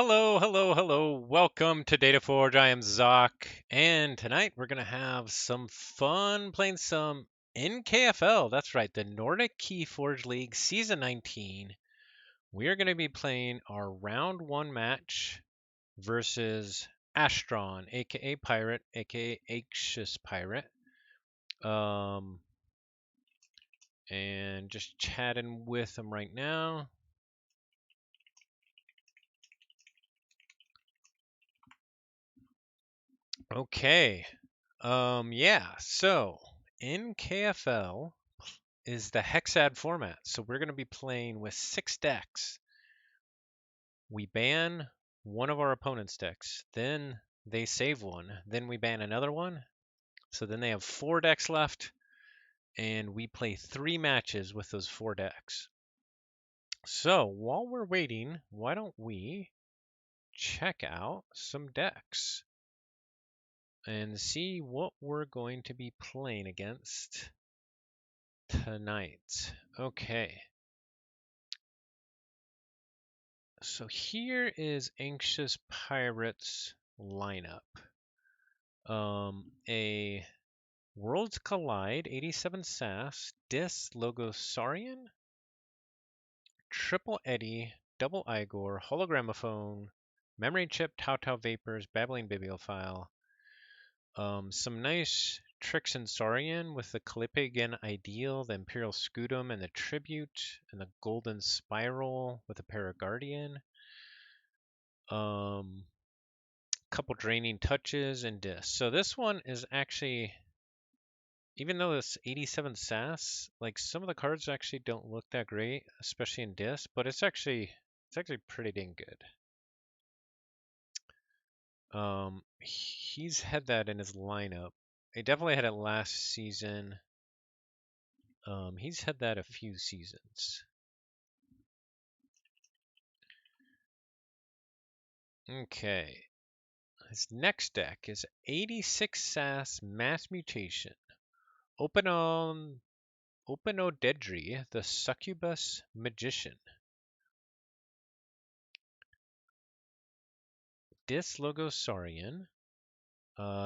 Hello, hello, hello. Welcome to Dataforge. I am Zoc, and tonight we're going to have some fun playing some NKFL. That's right, the Nordic Keyforge League Season 19. We are going to be playing our round one match versus Astron, aka Pirate, aka AnxiousPirate. And just chatting with him right now. Okay. Yeah, so NKFL is the hexad format. So we're going to be playing with 6 decks. We ban one of our opponent's decks. Then they save one. Then we ban another one. So then they have 4 decks left. And we play 3 matches with those 4 decks. So while we're waiting, why don't we check out some decks and see what we're going to be playing against tonight. Okay. So here is AnxiousPirate's lineup. A Worlds Collide, 87 SAS, Dis Logosarian, Triple Eddy, Double Igor, Hologramophone, Memory Chip, Tau Tau Vapors, Babbling Bibliophile. Some nice tricks in Saurian with the Calipagan Ideal, the Imperial Scutum, and the Tribute, and the Golden Spiral with the Paraguardian. Couple Draining Touches and Dis. So this one is actually, even though it's 87 SAS, like some of the cards actually don't look that great, especially in Dis, but it's actually pretty dang good. He's had that in his lineup. He definitely had it last season. He's had that a few seasons. Okay. His next deck is 86 SAS Mass Mutation. Openodedri, the Succubus Magician. Dis Logosarian.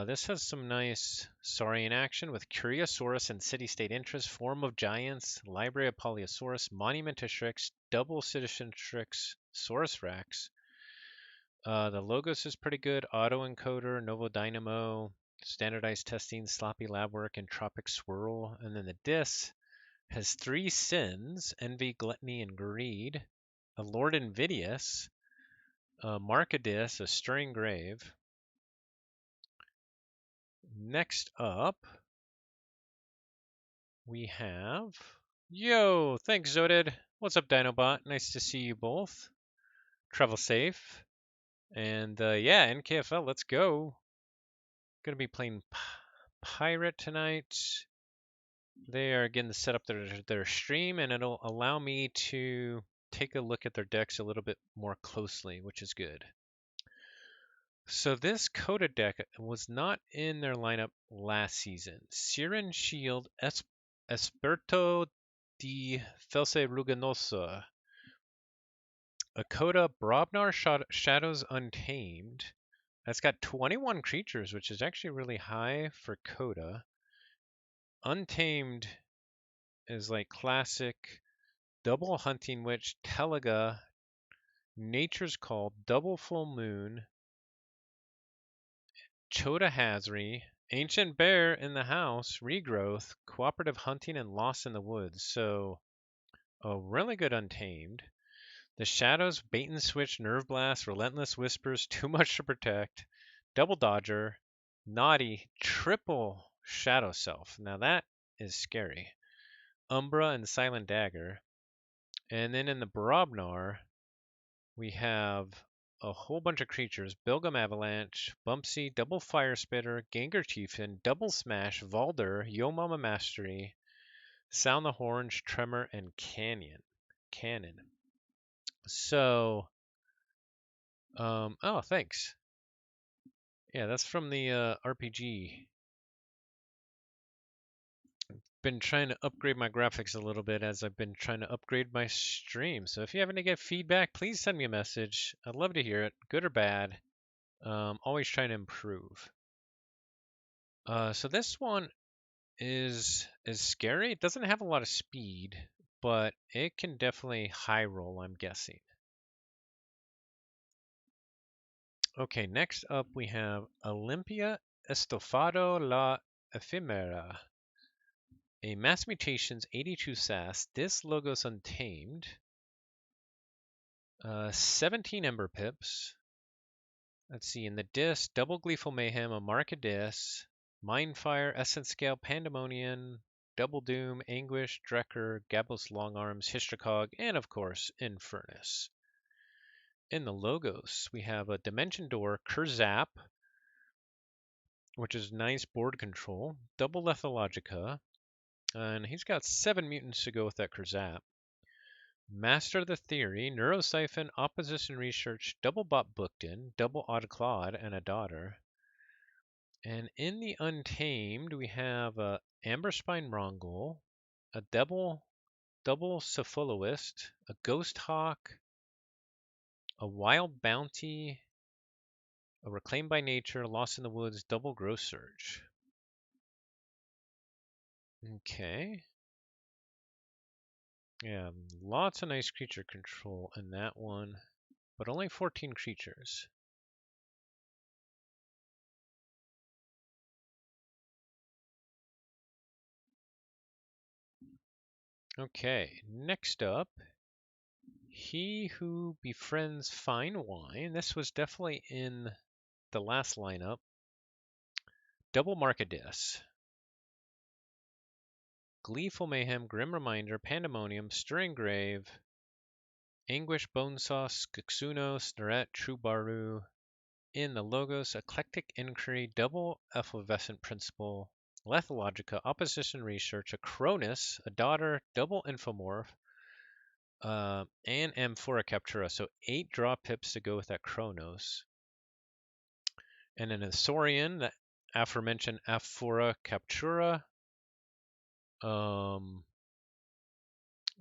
This has some nice Saurian action with Curiosaurus and City-State Interest, Form of Giants, Library of Polyosaurus, Monument to Strix, Double Citizen Strix, Saurus Rex. The Logos is pretty good. Autoencoder, Novo Dynamo, Standardized Testing, Sloppy Lab Work, and Tropic Swirl. And then the Dis has 3 Sins, Envy, Gluttony, and Greed. A Lord Invidious, Markadis, a Stirring Grave. Next up, we have... Yo, thanks, Zodid. What's up, Dinobot? Nice to see you both. Travel safe. And yeah, NKFL, let's go. Gonna be playing Pirate tonight. They are getting to set up their stream, and it'll allow me to take a look at their decks a little bit more closely, which is good. So this Coda deck was not in their lineup last season. Siren Shield, Esperto di Felce Ruganosa, a Coda Brobnar Shadows Untamed. That's got 21 creatures, which is actually really high for Coda. Untamed is like classic Double Hunting Witch, Teliga, Nature's Call, Double Full Moon, Chota Hazri, Ancient Bear in the House, Regrowth, Cooperative Hunting, and Lost in the Woods. So, a really good Untamed. The Shadows, Bait and Switch, Nerve Blast, Relentless Whispers, Too Much to Protect, Double Dodger, Naughty, Triple Shadow Self. Now that is scary. Umbra and Silent Dagger. And then in the Brobnar, we have a whole bunch of creatures. Bilgum Avalanche, Bumpsy, Double Fire Spitter, Gengar Chieftain, Double Smash, Valder, Yo Mama Mastery, Sound the Horns, Tremor, and Cannon. So, oh, thanks. Yeah, that's from the RPG. been trying to upgrade my graphics a little bit as I've been trying to upgrade my stream. So if you happen to get feedback, please send me a message. I'd love to hear it, good or bad. Always trying to improve. So this one is scary. It doesn't have a lot of speed, but it can definitely high roll, I'm guessing. Okay, next up we have Olympia Estofado La Ephemera. A mass mutations 82 SAS. This logo's untamed. 17 Ember Pips. Let's see, in the disc, Double Gleeful Mayhem, a Markadis, Mindfire, Essence Scale, Pandemonium, Double Doom, Anguish, Drekker, Gabos Longarms, Hystricog, and of course, Infernus. In the logos, we have a Dimension Door, Kurzap, which is nice board control, Double Lethalogica, and he's got 7 mutants to go with that Kurzap. Master the Theory, Neurosiphon, Opposition Research, Double Bot Booked-in, Double Odd Clawed, and a Daughter. And in the Untamed, we have a Amberspine Mongol, a double Cephaloist, a Ghost Hawk, a Wild Bounty, a Reclaimed by Nature, Lost in the Woods, double Growth Surge. Okay. Yeah, lots of nice creature control in that one, but only 14 creatures. Okay, next up, He Who Befriends Fine Wine. This was definitely in the last lineup. Double Markadis. Gleeful Mayhem, Grim Reminder, Pandemonium, Stirring Grave, Anguish, Bonesaw, Skixuno, Snarette, Trubaru. In the logos, Eclectic Inquiry, Double Effervescent Principle, Lethalogica, Opposition Research, a Cronus, a Daughter, Double Infomorph, and Amphora Captura. So 8 draw pips to go with that Chronos. And an Asaurian, that aforementioned Amphora Captura,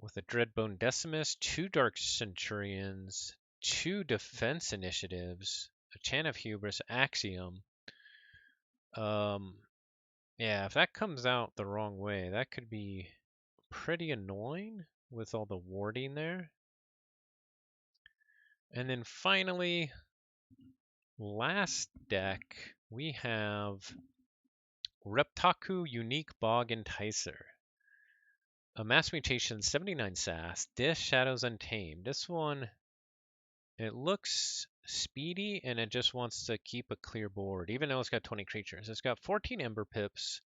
with a Dreadbone Decimus, 2 Dark Centurions, 2 Defense Initiatives, a Chant of Hubris, Axiom. Yeah, if that comes out the wrong way, that could be pretty annoying with all the warding there. And then finally, last deck, we have Reptaku Unique Bog Enticer. A Mass Mutation 79 SAS, Dish Shadows Untamed. This one, it looks speedy and it just wants to keep a clear board, even though it's got 20 creatures. It's got 14 Ember Pips,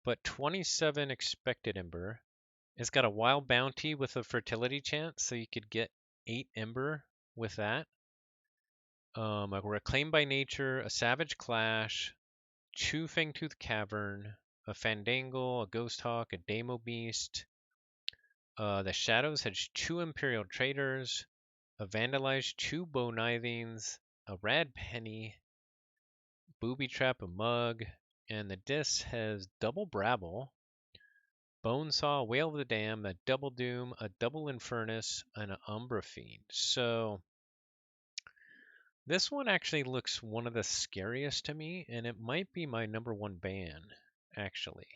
but 27 expected Ember. It's got a Wild Bounty with a Fertility Chant, so you could get 8 Ember with that. A Reclaimed by Nature, a Savage Clash, 2 Fangtooth Cavern, a Fandangle, a Ghost Hawk, a Demo Beast. The Shadows has 2 Imperial Traders, a Vandalize, 2 Bowknivings, a Rad Penny, Booby Trap, a Mug, and the disc has double Brabble, Bonesaw, Whale of the Dam, a Double Doom, a Double Infernus, and an Umbra Fiend. So this one actually looks one of the scariest to me, and it might be my #1 ban, actually.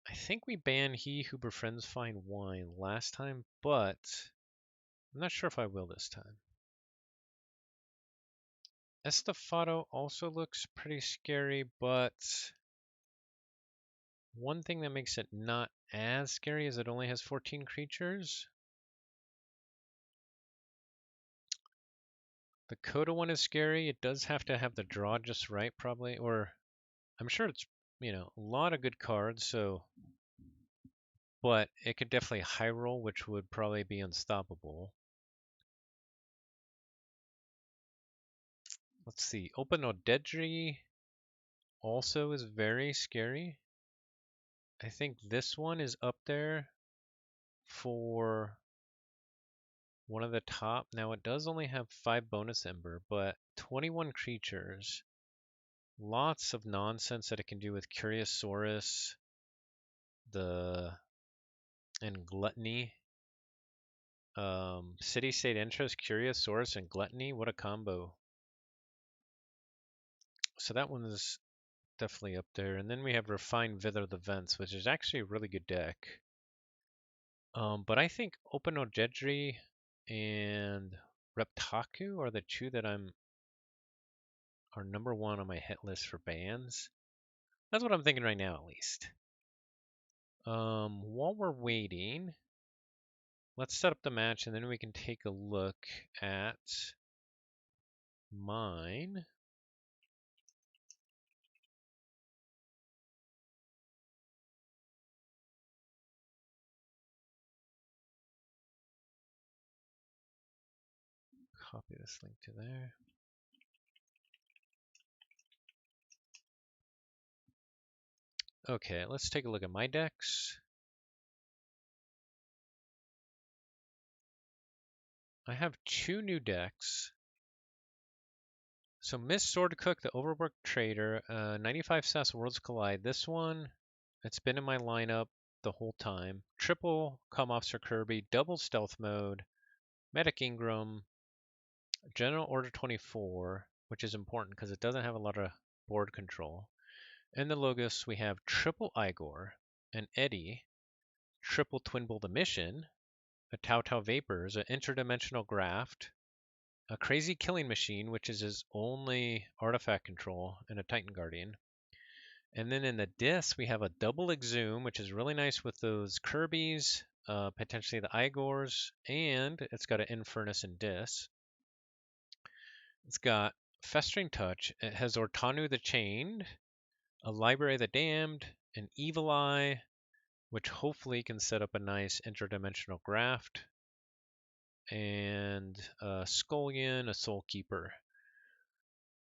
I think we banned He Who Befriends Fine Wine last time, but I'm not sure if I will this time. Estofado also looks pretty scary, but one thing that makes it not as scary is it only has 14 creatures. The Coda one is scary. It does have to have the draw just right, probably, or I'm sure it's, a lot of good cards, so, but it could definitely high roll, which would probably be unstoppable. Let's see, Open Odedri also is very scary. I think this one is up there for one of the top. Now it does only have 5 bonus Ember, but 21 creatures. Lots of nonsense that it can do with Curiosaurus, and Gluttony. City State Interest, Curiosaurus, and Gluttony. What a combo. So that one is definitely up there. And then we have Refined Vither the Vents, which is actually a really good deck. But I think Open Ojedri and Reptaku are the two that are number one on my hit list for bans. That's what I'm thinking right now, at least. While we're waiting, let's set up the match, and then we can take a look at mine. Copy this link to there. Okay, let's take a look at my decks. I have two new decks. So Miss Swordcook, the Overworked Trader, 95 SAS Worlds Collide. This one, it's been in my lineup the whole time. Triple Come Officer Kirby, double Stealth Mode, Medic Ingram, General Order 24, which is important because it doesn't have a lot of board control. In the Logos, we have triple Igor, an Eddie, triple Twin Bull the Mission, a Tau Tau Vapors, an Interdimensional Graft, a Crazy Killing Machine, which is his only artifact control, and a Titan Guardian. And then in the Dis, we have a double Exhume, which is really nice with those Kirby's, potentially the Igors, and it's got an Infernus and Dis. It's got Festering Touch. It has Ortanu the Chained, a Library of the Damned, an Evil Eye, which hopefully can set up a nice interdimensional graft, and a Scullion, a Soul Keeper.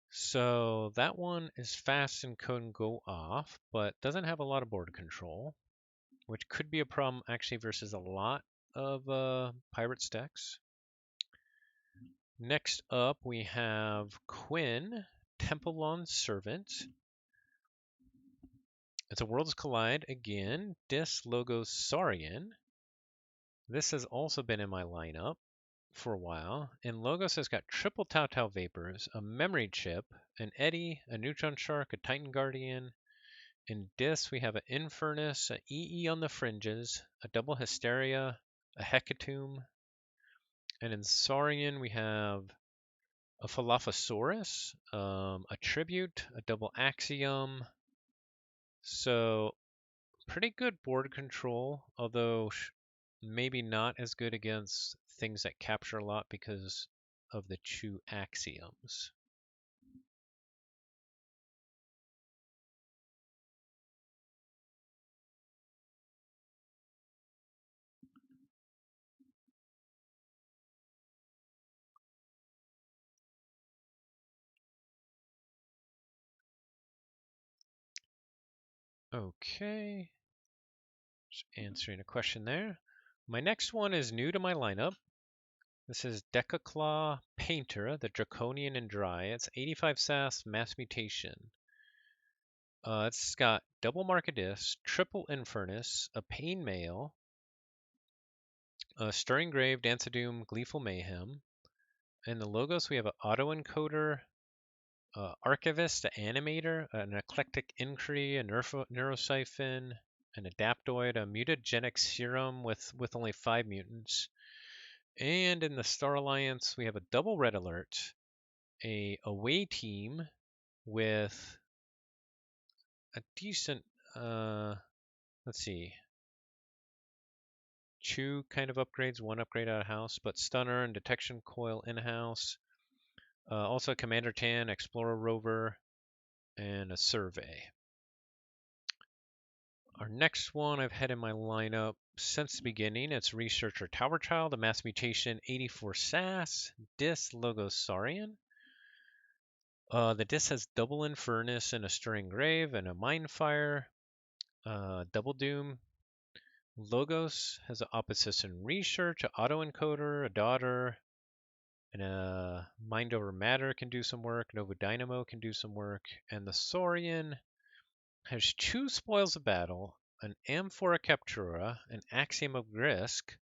So that one is fast and can go off, but doesn't have a lot of board control, which could be a problem actually versus a lot of Pirates decks. Next up, we have Quinn, Tempelon Servant. It's a Worlds Collide again. Dis Logos Saurian. This has also been in my lineup for a while. And Logos has got triple Tau Tau Vapors, a Memory Chip, an Eddy, a Neutron Shark, a Titan Guardian. In Dis, we have an Infernus, a EE on the Fringes, a double Hysteria, a Hecatomb. And in Saurian, we have a Falaphosaurus, a Tribute, a double Axiom. So pretty good board control, although maybe not as good against things that capture a lot because of the two axioms. Okay, just answering a question there. My next one is new to my lineup. This is Decaclaw Painter, the Draconian and Dry. It's 85 SAS, Mass Mutation. It's got double Markadis, triple Infernus, a Pain Mail, a Stirring Grave, Dance of Doom, Gleeful Mayhem. In the Logos, we have an Autoencoder, Archivist, the Animator, an Eclectic Inquiry, a Neurosiphon, an Adaptoid, a Mutagenic Serum with only 5 mutants. And in the Star Alliance, we have a double Red Alert, a away team with a decent, let's see, 2 kind of upgrades, 1 upgrade out of house, but Stunner and Detection Coil in-house. Also Commander Tan, Explorer Rover, and a Survey. Our next one I've had in my lineup since the beginning. It's Researcher Tower Child, a Mass Mutation 84 SAS, Dis Logos Saurian. The Dis has double Infernus and a Stirring Grave and a Mindfire. Double Doom. Logos has an Opposition Research, an Autoencoder, a Daughter, And Mind Over Matter can do some work. Nova Dynamo can do some work. And the Saurian has 2 Spoils of Battle, an Amphora Captura, an Axiom of Risk,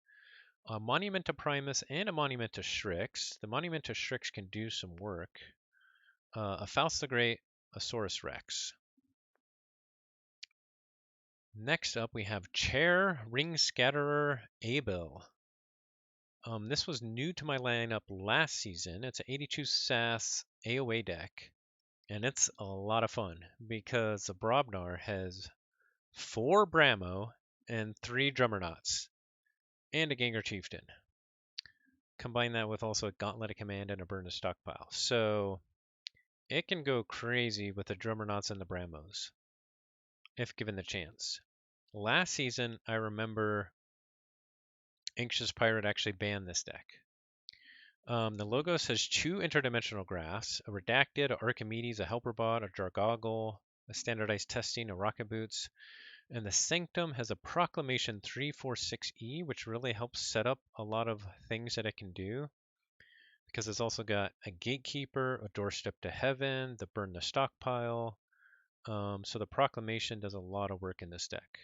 a Monumenta Primus, and a Monumenta Strix. The Monumenta Strix can do some work. A Faust the Great, a Saurus Rex. Next up, we have Chair Ring Scatterer Abel. This was new to my lineup last season. It's an 82 SAS AOA deck, and it's a lot of fun because the Brobnar has 4 Bramo and 3 Drummernauts, and a Gengar Chieftain. Combine that with also a Gauntlet of Command and a Burn of Stockpile. So it can go crazy with the Drummernauts and the Bramos, if given the chance. Last season, I remember AnxiousPirate actually banned this deck. The Logos has 2 interdimensional graphs, a Redacted, a Archimedes, a Helper Bot, a Jargoggle, a Standardized Testing, a Rocket Boots, and the Sanctum has a Proclamation 346E, which really helps set up a lot of things that it can do, because it's also got a Gatekeeper, a Doorstep to Heaven, the Burn the Stockpile, so the Proclamation does a lot of work in this deck.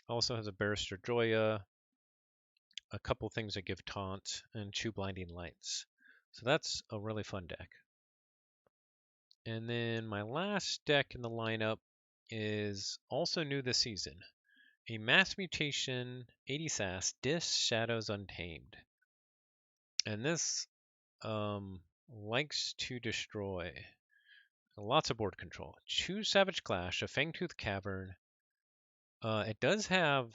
Also has a Barrister Joya, a couple things that give taunt, and 2 blinding lights. So that's a really fun deck. And then my last deck in the lineup is also new this season. A Mass Mutation 80 SAS Dis Shadows Untamed. And this likes to destroy lots of board control. 2 Savage Clash, a Fangtooth Cavern. It does have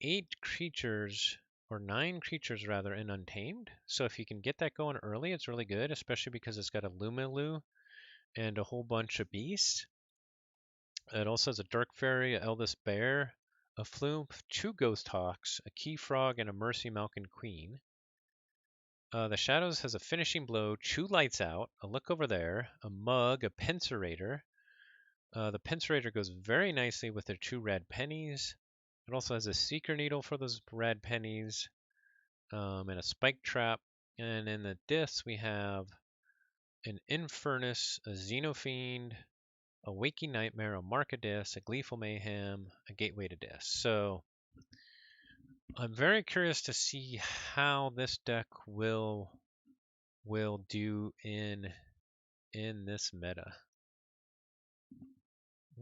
8 creatures, or 9 creatures rather, in Untamed. So if you can get that going early, it's really good, especially because it's got a Lumilu and a whole bunch of beasts. It also has a Dark Fairy, a Eldest Bear, a Flume, 2 Ghost Hawks, a Key Frog, and a Mercy Malkin Queen. The Shadows has a Finishing Blow, 2 Lights Out, a Look Over There, a Mug, a Pincerator. The Pincerator goes very nicely with their 2 red pennies. It also has a Seeker Needle for those red pennies, and a Spike Trap. And in the Dis, we have an Infernus, a Xenofiend, a Waking Nightmare, a Markadis, a Gleeful Mayhem, a Gateway to Dis. So I'm very curious to see how this deck will do in this meta.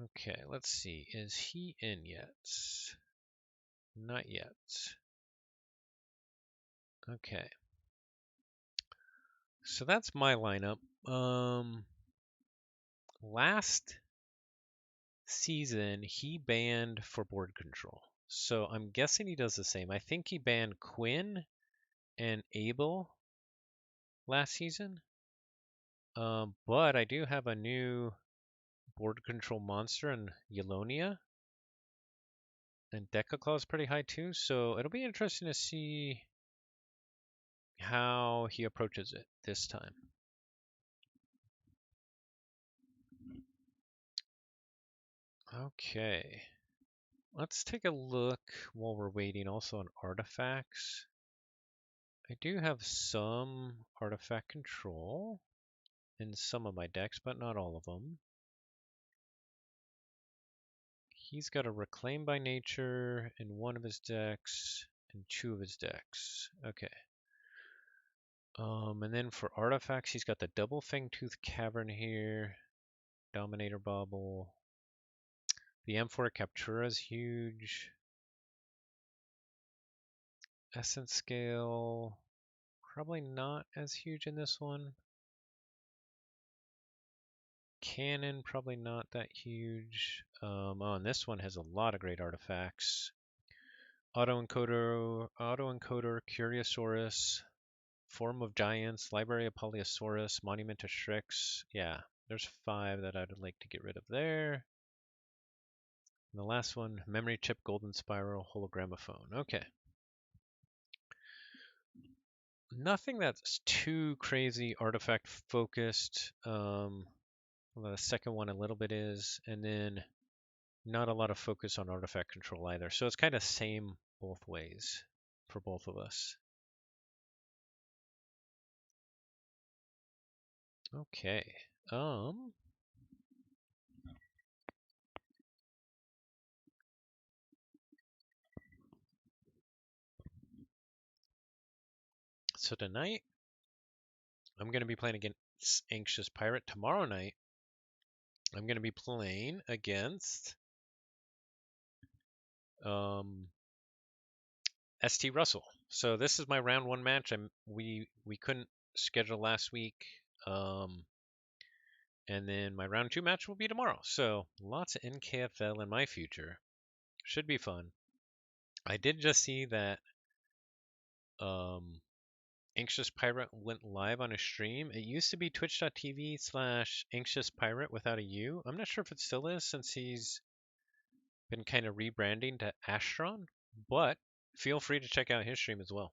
Okay, let's see. Is he in yet? Not yet. Okay. So that's my lineup. Last season he banned for board control. So I'm guessing he does the same. I think he banned Quinn and Abel last season. But I do have a new board control monster in Yelonia. And Deca Claw is pretty high too, so it'll be interesting to see how he approaches it this time. Okay. Let's take a look while we're waiting also on artifacts. I do have some artifact control in some of my decks, but not all of them. He's got a Reclaim by Nature in one of his decks and 2 of his decks. Okay. And then for artifacts, he's got the Double Fangtooth Cavern here, Dominator Bauble. The Amphora Captura is huge. Essence Scale, probably not as huge in this one. Cannon, probably not that huge. Oh, and this one has a lot of great artifacts. Autoencoder, Curiosaurus, Form of Giants, Library of Polyosaurus, Monument to Strix. Yeah, there's 5 that I'd like to get rid of there. And the last one, Memory Chip, Golden Spiral, Hologramophone. Okay. Nothing that's too crazy artifact focused. The second one a little bit is, and then not a lot of focus on artifact control either. So it's kind of same both ways for both of us. Okay. So tonight I'm going to be playing against Anxious Pirate. Tomorrow night I'm going to be playing against ST Russell. So this is my round one match. We couldn't schedule last week. And then my round two match will be tomorrow. So lots of NKFL in my future. Should be fun. I did just see that Anxious Pirate went live on a stream. It used to be twitch.tv/AnxiousPirate without a U. I'm not sure if it still is since he's been kind of rebranding to Astron, but feel free to check out his stream as well.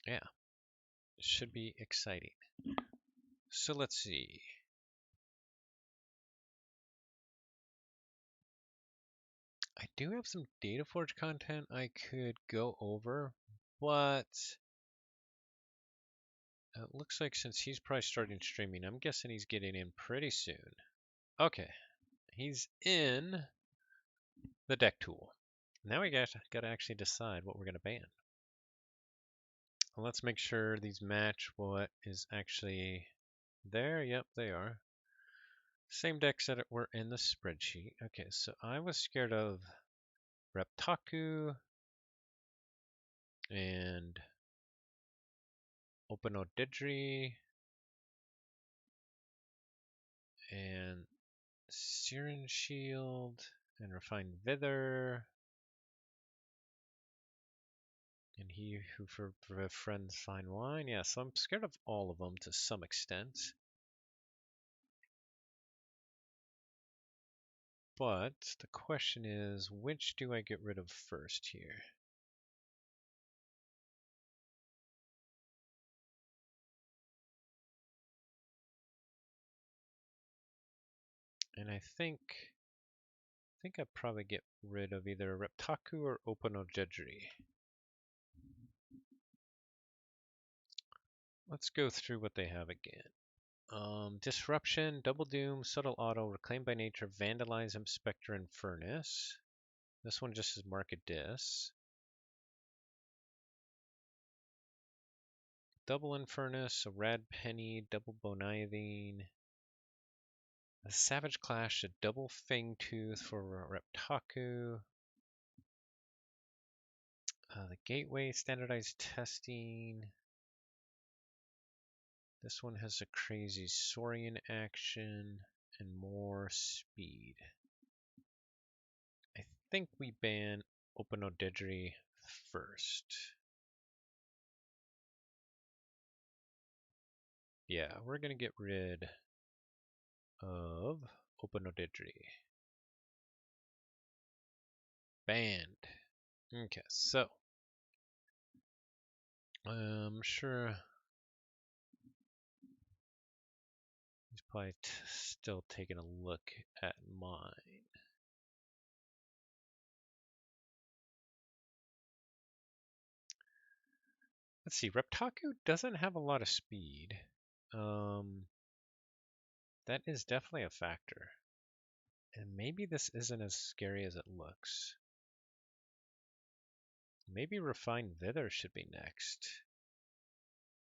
Yeah, it should be exciting. So let's see. I do have some DataForge content I could go over, but it looks like since he's probably starting streaming, I'm guessing he's getting in pretty soon. Okay, he's in the deck tool. Now we got to actually decide what we're going to ban. Well, let's make sure these match what is actually there. Yep, they are. Same decks that were in the spreadsheet. Okay, so I was scared of Reptaku and Openodidri and Siren Shield and Refined Vither and He Who for Friends Fine Wine. Yeah, so I'm scared of all of them to some extent. But the question is, which do I get rid of first here? And I think I'd probably get rid of either Reptaku or Openodjedri. Let's go through what they have again. Disruption, Double Doom, Subtle Auto, Reclaim by Nature, Vandalize, Inspector, and Furnace. This one just says Market Dis. Double Infernus, a Rad Penny, Double Bonithine, a Savage Clash, a Double Fang Tooth for Reptaku. The Gateway, Standardized Testing. This one has a crazy Saurian action and more speed. I think we ban Openodidri first. Yeah, we're going to get rid of Openodidri. Banned. Okay, so I'm sure he's probably still taking a look at mine. Let's see, Reptaku doesn't have a lot of speed. That is definitely a factor. And maybe this isn't as scary as it looks. Maybe Refined Vither should be next.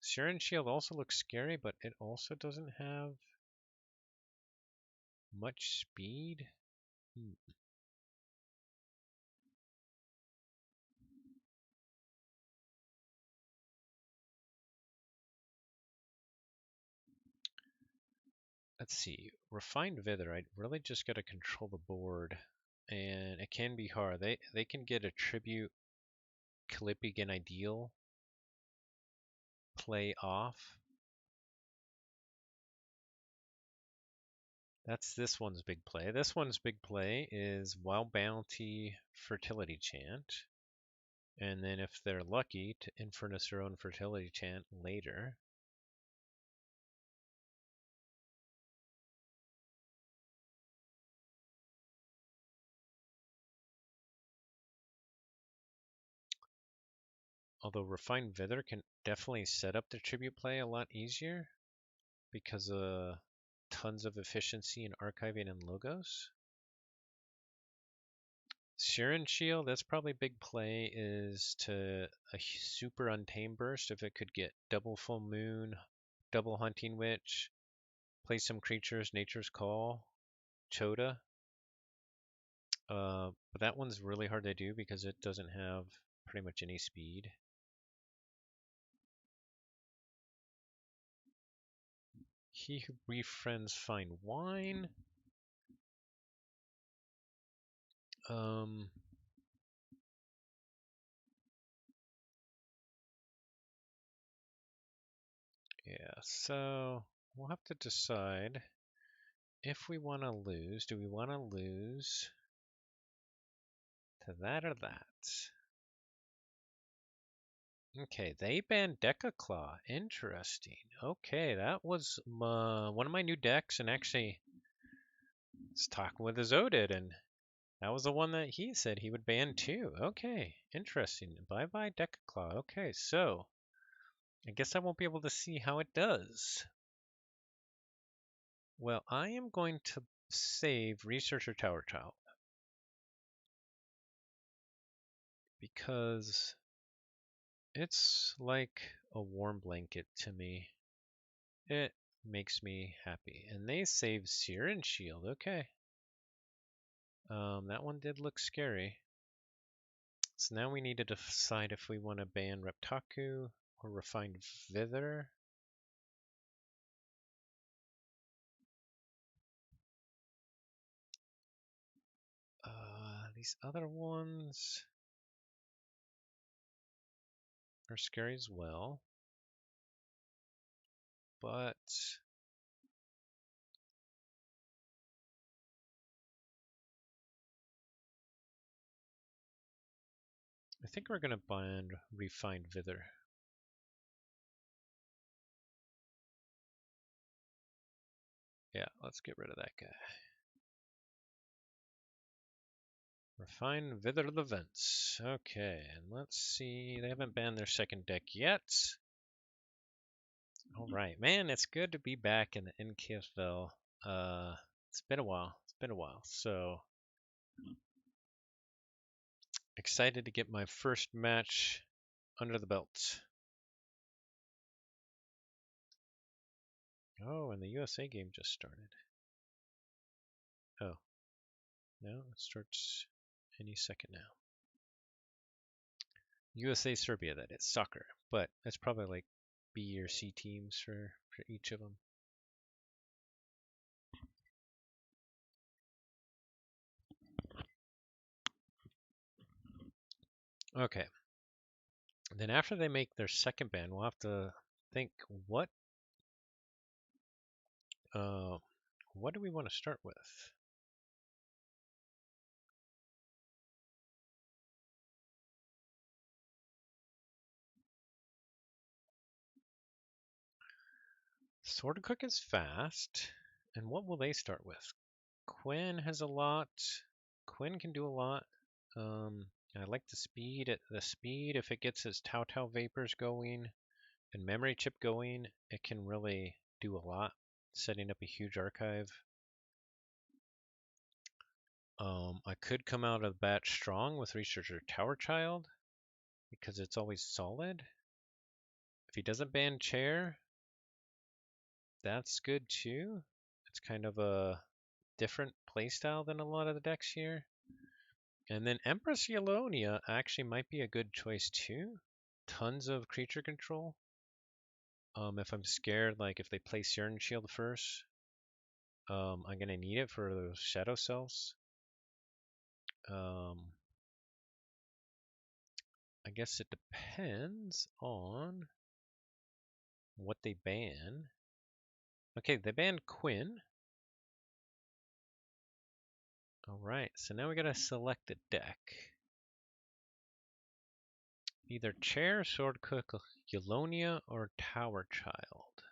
Siren Shield also looks scary, but it also doesn't have much speed. Let's see. Refined Vither, I really just got to control the board. And it can be hard. They can get a Tribute, Clipping, and Ideal play off. That's this one's big play. This one's big play is Wild Bounty, Fertility Chant. And then if they're lucky, to Infernus their own Fertility Chant later. Although Refined Vither can definitely set up the tribute play a lot easier because of tons of efficiency in archiving and logos. Siren Shield, that's probably big play, is to a super Untamed Burst if it could get double Full Moon, double Hunting Witch, play some creatures, Nature's Call, Chota. But that one's really hard to do because it doesn't have pretty much any speed. He who befriends fine wine. Yeah, so we'll have to decide if we want to lose. Do we want to lose to that or that? Okay, they banned Decaclaw. Interesting. Okay, that was one of my new decks, and actually, I was talking with Zodid, and that was the one that he said he would ban too. Okay, interesting. Bye-bye Decaclaw. Okay, so I guess I won't be able to see how it does. Well, I am going to save Researcher Tower Child because it's like a warm blanket to me. It makes me happy. And they save Siren Shield. Okay. That one did look scary. So now we need to decide if we want to ban Reptaku or Refined Vither. These other ones are scary as well. But I think we're going to ban Refined Vither. Yeah, let's get rid of that guy. Refine Vither Levents. Okay, and let's see. They haven't banned their second deck yet. Alright, man, it's good to be back in the NKFL. It's been a while. It's been a while. So, excited to get my first match under the belt. Oh, and the USA game just started. Oh, no, it starts any second now. USA Serbia, that is, soccer. But that's probably like B or C teams for each of them. Okay. Then after they make their second ban, we'll have to think what do we want to start with? Sword Cook is fast, and what will they start with? Quinn has a lot. Quinn can do a lot. I like the speed. The speed, if it gets its Tau Tau Vapors going and Memory Chip going, it can really do a lot, setting up a huge archive. I could come out of the bat strong with Researcher Tower Child because it's always solid. If he doesn't ban Chair, that's good too. It's kind of a different playstyle than a lot of the decks here. And then Empress Yolonia actually might be a good choice too. Tons of creature control. If I'm scared, like if they play Siren Shield first, I'm gonna need it for those Shadow Cells. I guess it depends on what they ban. Okay, they banned Quinn. Alright, so now we gotta select a deck. Either Chair, Sword Cook, Yolonia, or Tower Child.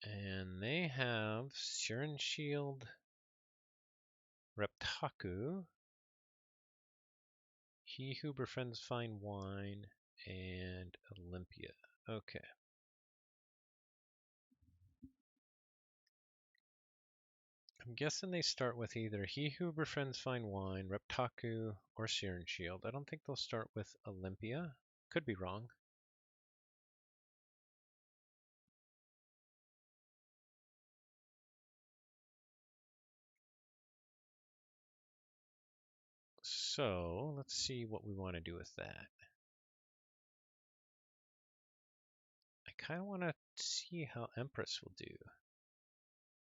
And they have Siren Shield, Reptaku, He who befriends fine wine and Olympia. Okay. I'm guessing they start with either He Who Befriends Fine Wine, Reptaku, or Searing Shield. I don't think they'll start with Olympia. Could be wrong. So let's see what we want to do with that. I kind of want to see how Empress will do.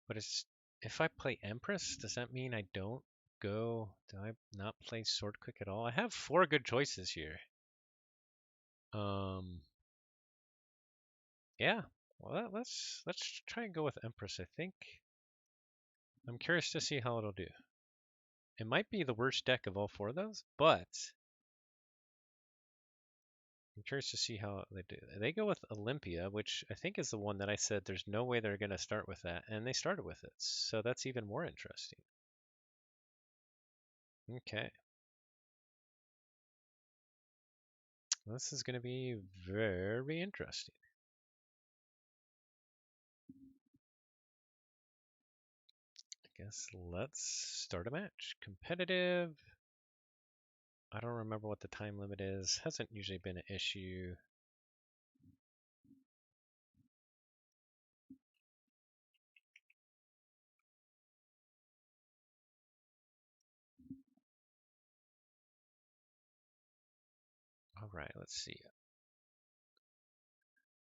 But if I play Empress, does that mean I don't go? Do I not play Sword Quick at all? I have 4 good choices here. Yeah. Well, let's try and go with Empress. I think I'm curious to see how it'll do. It might be the worst deck of all 4 of those, but I'm curious to see how they do. They go with Olympia, which I think is the one that I said there's no way they're going to start with that, and they started with it. So that's even more interesting. Okay. This is going to be very interesting. I guess let's start a match. Competitive. I don't remember what the time limit is. Hasn't usually been an issue. All right, let's see.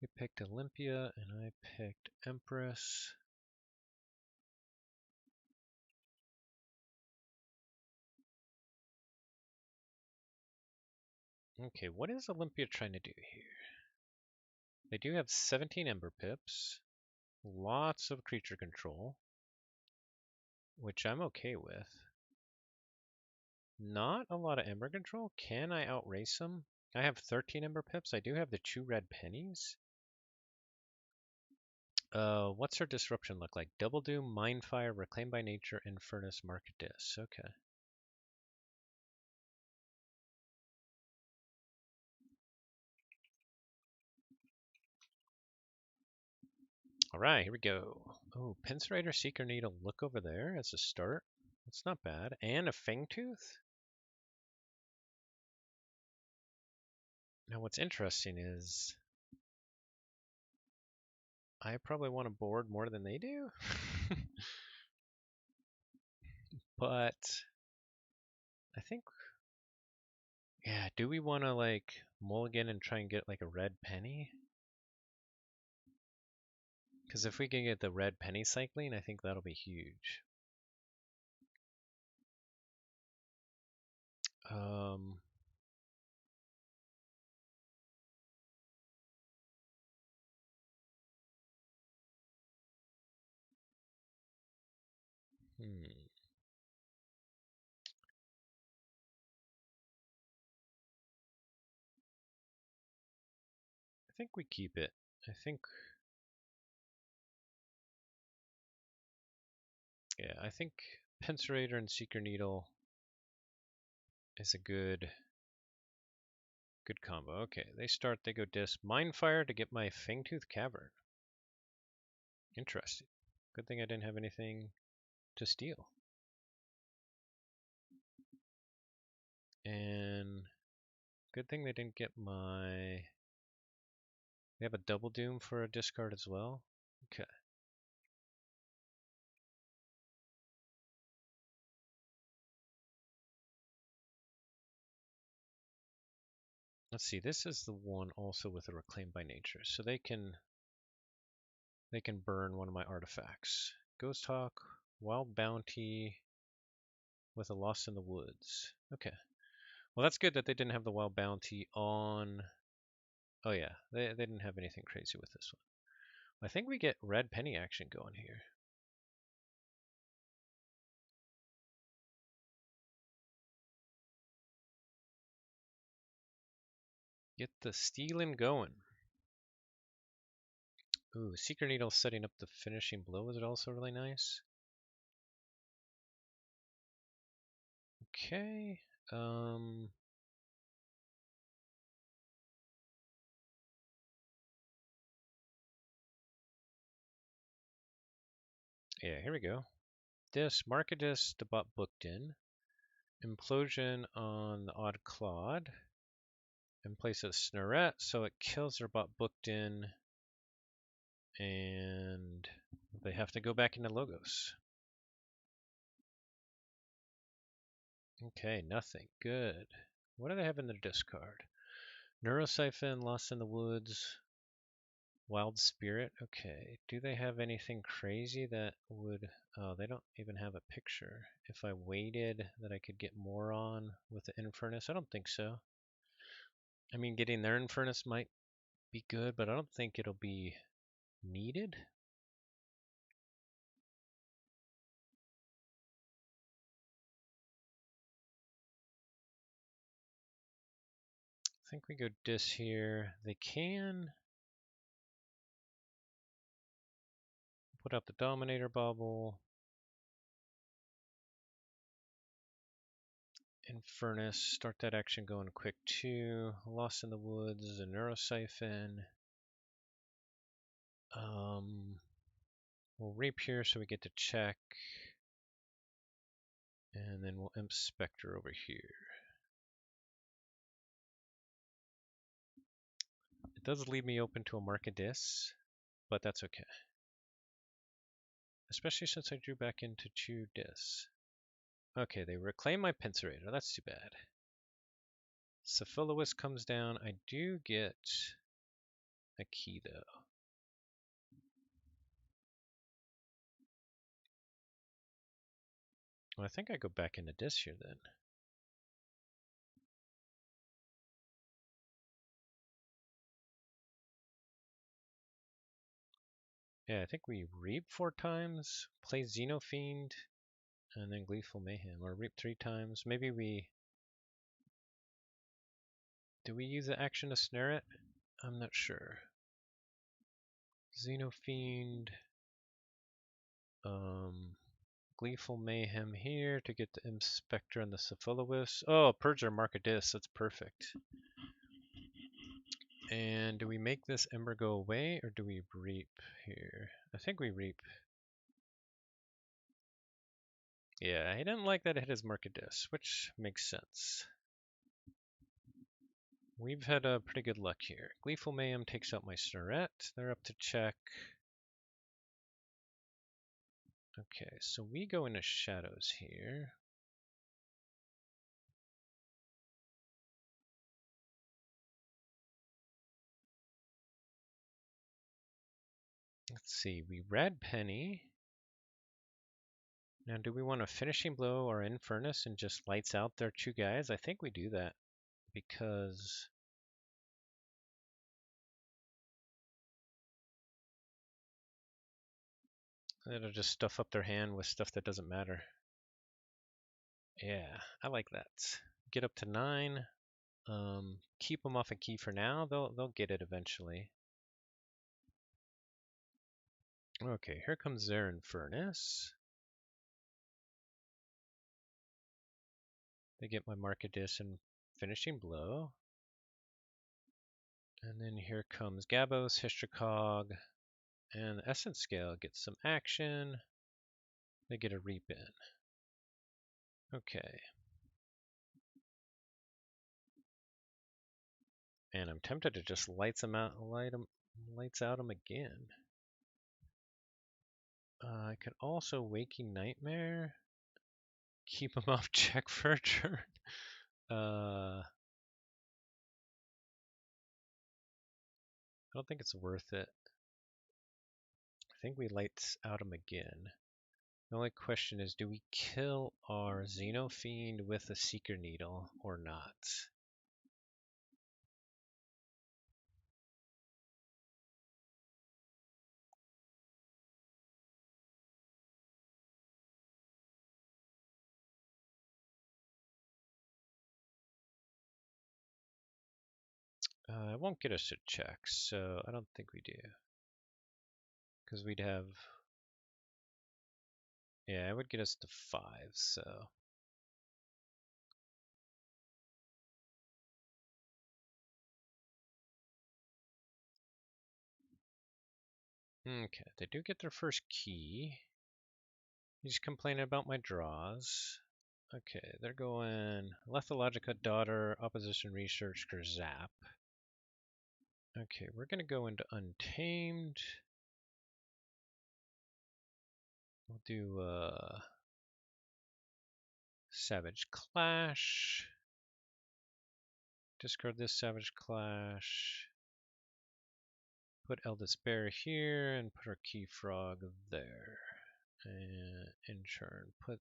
We picked Olympia and I picked Empress. Okay, what is Olympia trying to do here? They do have 17 Ember Pips, lots of creature control, which I'm okay with. Not a lot of Ember control. Can I outrace them? I have 13 Ember Pips. I do have the 2 red pennies. What's her disruption look like? Double Doom, Mindfire, Reclaim by Nature, Infernus, Marketus. Okay. Alright, here we go. Oh, Pincerator, Seeker Needle, look over there as a start. That's not bad. And a Fangtooth? Now what's interesting is I probably want to board more than they do. But I think, yeah, do we want to like mulligan and try and get like a red penny? Because if we can get the red penny cycling, I think that'll be huge. Um, hmm. I think we keep it. I think, yeah, I think Pincerator and Seeker Needle is a good combo. Okay, they start, they go disc. Mindfire to get my Fangtooth Cavern. Interesting. Good thing I didn't have anything to steal. And good thing they didn't get my... They have a Double Doom for a discard as well. Okay. Let's see, this is the one also with a Reclaim by Nature. So they can burn one of my artifacts. Ghost Hawk, Wild Bounty with a Lost in the Woods. Okay. Well, that's good that they didn't have the Wild Bounty on... Oh yeah, they didn't have anything crazy with this one. I think we get red penny action going here. Get the stealing going. Ooh, Seeker Needle setting up the finishing blow is also really nice. Okay. Yeah, here we go. This, market this, the bot booked in. Implosion on the odd clod. And place a snurret so it kills their bot booked in. And they have to go back into logos. Okay, nothing. Good. What do they have in their discard? Neurosiphon, Lost in the Woods, Wild Spirit. Okay. Do they have anything crazy that would... Oh, they don't even have a picture. If I waited that I could get more on with the Infernus? I don't think so. I mean, getting their Infernus might be good, but I don't think it'll be needed. I think we go dis here. They can put out the Dominator bubble. Infernus, start that action going quick too. Lost in the Woods, a Neurosiphon. We'll reap here so we get to check. And then we'll Imp Spectre over here. It does leave me open to a Markadis, but that's okay. Especially since I drew back into Chew Dis. Okay, they reclaim my Pincerator. That's too bad. Cephalowis comes down. I do get a key though. Well, I think I go back into Dis here then. Yeah, I think we reap 4 times, play Xenofiend, and then Gleeful Mayhem, or reap 3 times. Maybe we... Do we use the action to snare it? I'm not sure. Xenofiend, Gleeful Mayhem here to get the Inspector and the Cephalowis. Oh, Purge our Markadis, that's perfect. And do we make this Ember go away, or do we reap here? I think we reap. Yeah, I didn't like that it hit his Markadis, which makes sense. We've had pretty good luck here. Gleeful Mayhem takes out my Snurret. They're up to check. Okay, so we go into Shadows here. Let's see, we Red Penny. Now, do we want a Finishing Blow or Infernus and just lights out their 2 guys? I think we do that because it'll just stuff up their hand with stuff that doesn't matter. Yeah, I like that. Get up to 9. Keep them off a key for now. They'll get it eventually. Okay, here comes their Infernus. They get my Markadis and Finishing Blow. And then here comes Gabos, Hystricog, and the Essence Scale gets some action. They get a Reap in. Okay. And I'm tempted to just lights out them again. I could also Waking Nightmare. Keep them off check for a turn. I don't think it's worth it. I think we lights out them again. The only question is, do we kill our Xenofiend with a Seeker Needle or not? It won't get us to check, so I don't think we do. Because we'd have... Yeah, it would get us to 5, so... Okay, they do get their first key. He's complaining about my draws. Okay, they're going Lethalogica, Daughter, Opposition Research, Zap. Okay, we're gonna go into Untamed. We'll do Savage Clash. Discard this Savage Clash. Put Eldest Bear here and put our Key Frog there. And in turn, put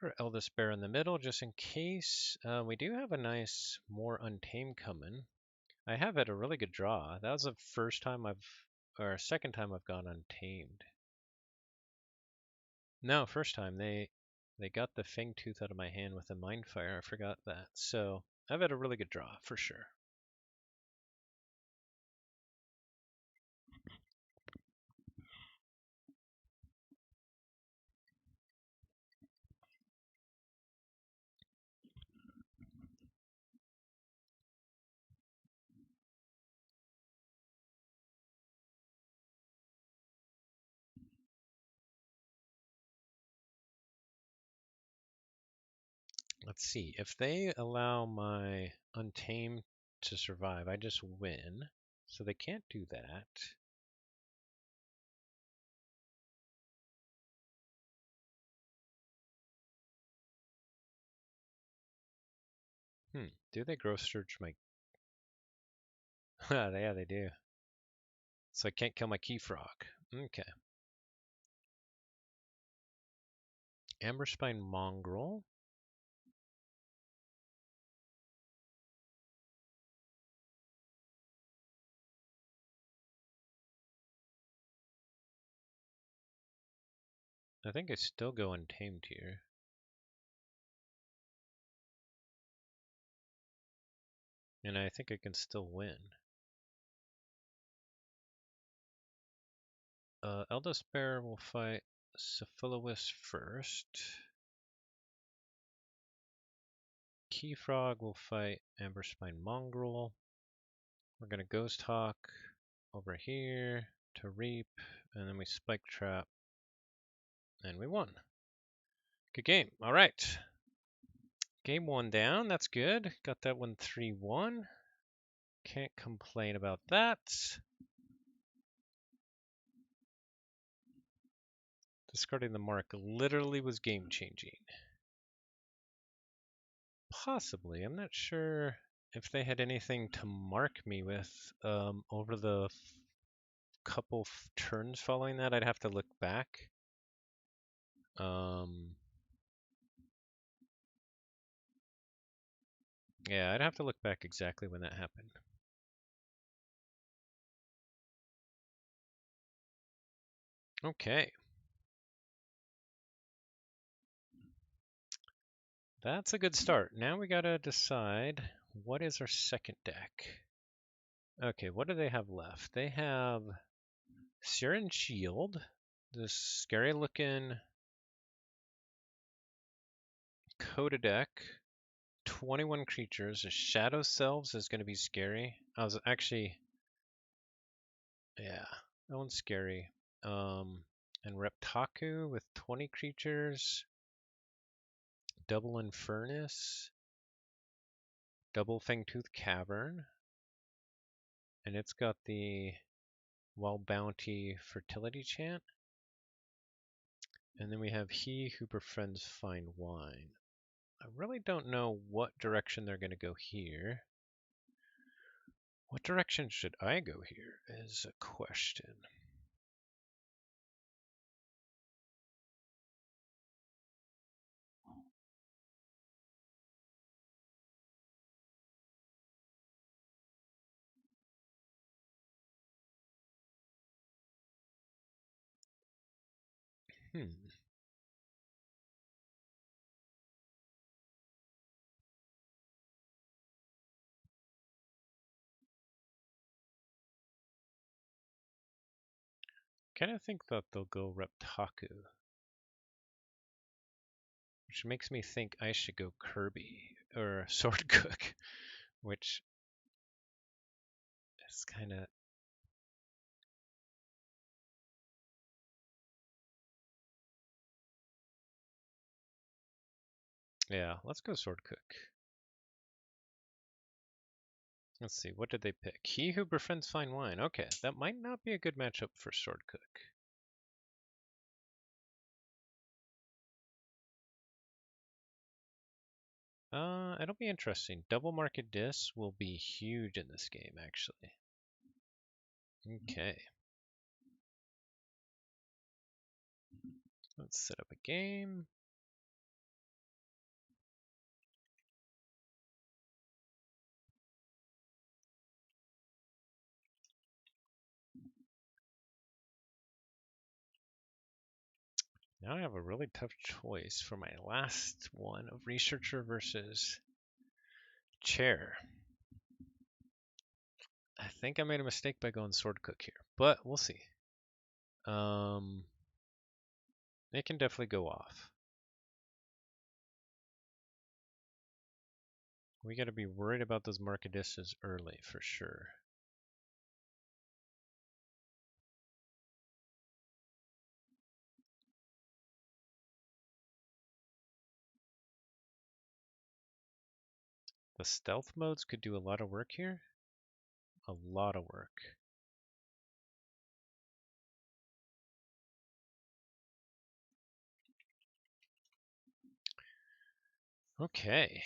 our Eldest Bear in the middle just in case. We do have a nice more Untamed coming. I have had a really good draw. That was the first time or second time I've gone Untamed. No, first time. They got the Fang Tooth out of my hand with a Mind Fire. I forgot that. So I've had a really good draw for sure. Let's see. If they allow my Untamed to survive, I just win. So they can't do that. Do they growth search my... Yeah, they do. So I can't kill my Key Frog. Okay. Amberspine Mongrel. I think I still go Untamed here. And I think I can still win. Eldest Bear will fight Cephalois first. Key Frog will fight Amberspine Mongrel. We're gonna Ghost Hawk over here to Reap, and then we Spike Trap, and we won. Good game. All right. Game 1 down. That's good. Got that one 3-1. Can't complain about that. Discarding the mark literally was game changing. Possibly. I'm not sure if they had anything to mark me with over the couple turns following that. I'd have to look back. Yeah, I'd have to look back exactly when that happened. Okay. That's a good start. Now we gotta decide what is our second deck. Okay, what do they have left? They have Searing Shield, this scary looking Coda deck. 21 creatures. The Shadow Selves is going to be scary. I was actually, yeah, that one's scary. And Reptaku with 20 creatures. Double Infernus. Double Fangtooth Cavern. And it's got the Wild Bounty Fertility Chant. And then we have He Who Befriends Fine Wine. I really don't know what direction they're going to go here. What direction should I go here is a question. Kind of think that they'll go Reptaku, which makes me think I should go Kirby or Sword Cook, which is kind of... Yeah, let's go Sword Cook. Let's see, what did they pick? He who befriends fine wine. Okay, that might not be a good matchup for Sword Cook. It'll be interesting. Double market dis will be huge in this game, actually. Okay. Let's set up a game. Now I have a really tough choice for my last one of researcher versus chair. I think I made a mistake by going sword cook here, but we'll see. It can definitely go off. We got to be worried about those Markadisses early for sure. The stealth modes could do a lot of work here. A lot of work. Okay.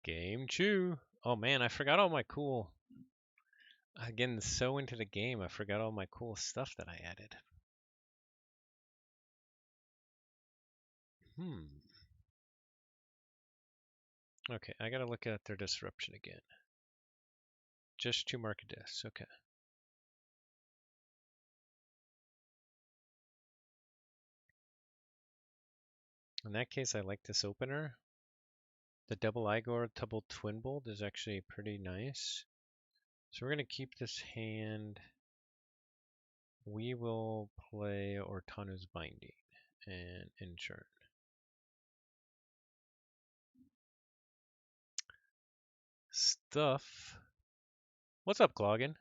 Game 2. Oh man, I forgot all my cool. Again, so into the game, I forgot all my cool stuff that I added. Okay, I gotta look at their disruption again. Just 2 Markadis, okay. In that case, I like this opener. The double Igor, double Twin Bolt is actually pretty nice. So we're going to keep this hand. We will play Ortanu's Binding and Inchurn. Stuff. What's up, Cloggin?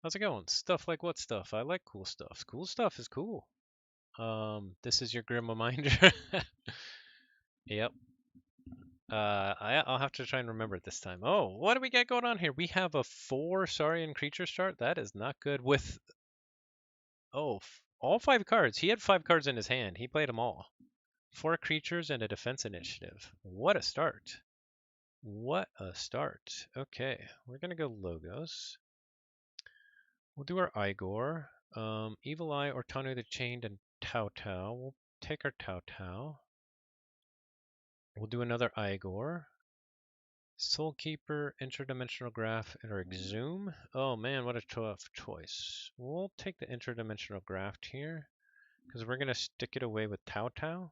How's it going? Stuff like what stuff? I like cool stuff. Cool stuff is cool. This is your grim reminder. Yep. I'll have to try and remember it this time. Oh, what do we got going on here? We have a 4 Saurian creature start. That is not good. With all 5 cards. He had 5 cards in his hand. He played them all. 4 creatures and a defense initiative. What a start. What a start. Okay, we're gonna go logos. We'll do our Igor. Evil Eye, Ortanu the Chained, and Tau Tau. We'll take our Tau Tau. We'll do another Igor. Soulkeeper, Interdimensional Graph, and our Exhume. Oh man, what a tough choice. We'll take the Interdimensional Graph here, because we're going to stick it away with Tau Tau.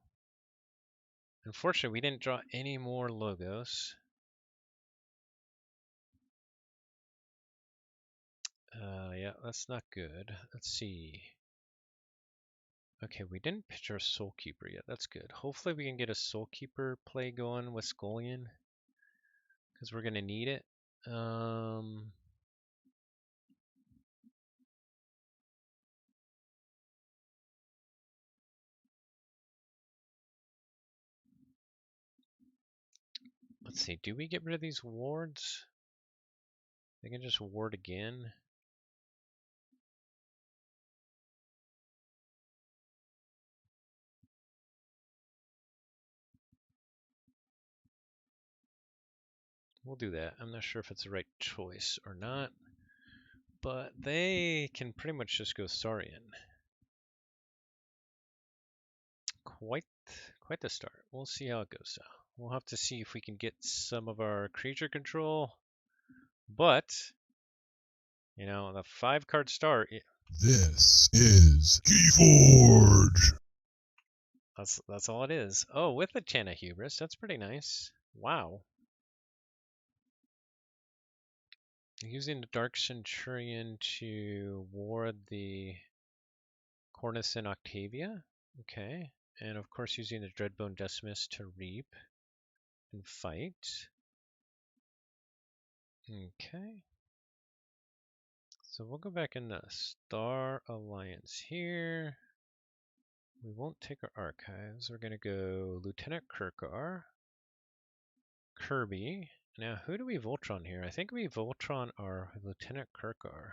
Unfortunately, we didn't draw any more logos. Yeah, that's not good. Let's see. Okay, we didn't pitch our Soulkeeper yet. That's good. Hopefully we can get a Soulkeeper play going with Scullion, because we're going to need it. Let's see. Do we get rid of these wards? They can just ward again. We'll do that. I'm not sure if it's the right choice or not, but they can pretty much just go Saurian. Quite the start. We'll see how it goes though. We'll have to see if we can get some of our creature control, but you know, the 5-card start. This is Keyforge. That's all it is. Oh, with the Chana Hubris, that's pretty nice. Wow. Using the Dark Centurion to ward the Cornus and Octavia. Okay. And of course using the Dreadbone Decimus to reap and fight. Okay. So we'll go back in the Star Alliance here. We won't take our archives. We're going to go Lieutenant Kirkar, Kirby. Now, who do we Voltron here? I think we Voltron our Lieutenant Kirkar.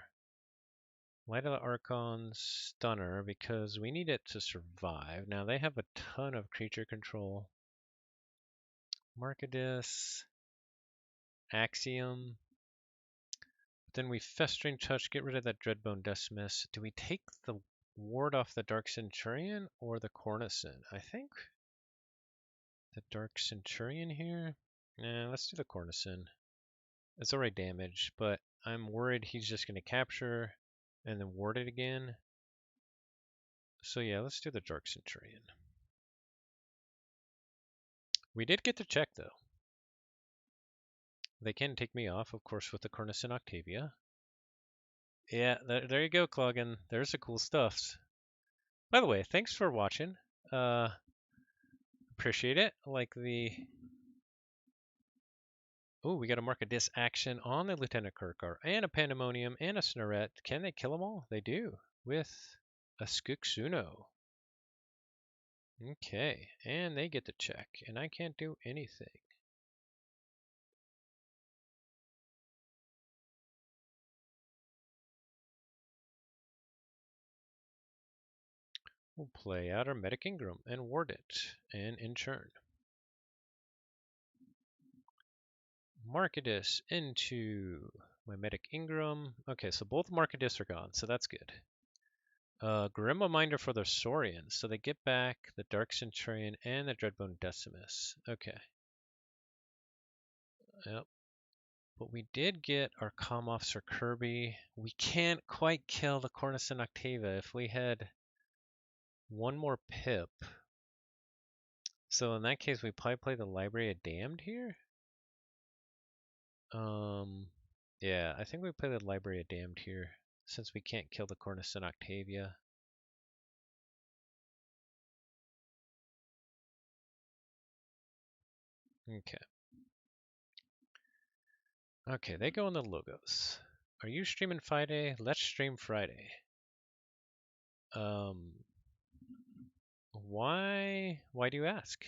Light of the Archon, Stunner, because we need it to survive. Now, they have a ton of creature control. Markadis, Axiom. Then we Festering Touch, get rid of that Dreadbone Decimus. Do we take the ward off the Dark Centurion or the Cornicen? I think the Dark Centurion here. Nah, let's do the Cornicen. It's already damaged, but I'm worried he's just going to capture and then ward it again. So yeah, let's do the Dark Centurion. We did get to check though. They can take me off, of course, with the Cornicen Octavia. Yeah, there you go, Cloggin. There's the cool stuff. By the way, thanks for watching. Appreciate it. Like the... Oh, we got to mark a dis action on the Lieutenant Kirkar and a Pandemonium and a Snurret. Can they kill them all? They do. With a Skuksuno. Okay, and they get the check, and I can't do anything. We'll play out our Medic Ingram and ward it, and in turn. Markadis into my Medic Ingram. Okay, so both Markadis are gone, so that's good. Grim Reminder for the Saurians, so they get back the Dark Centurion and the Dreadbone Decimus. Okay. Yep. But we did get our Comm Officer Kirby. We can't quite kill the Cornicen Octava if we had one more pip. So in that case, we probably play the Library of Damned here? Yeah, I think we play the Library of Damned here, since we can't kill the Cornicen Octavia. Okay. Okay, they go on the logos. Are you streaming Friday? Let's stream Friday. Why? Why do you ask?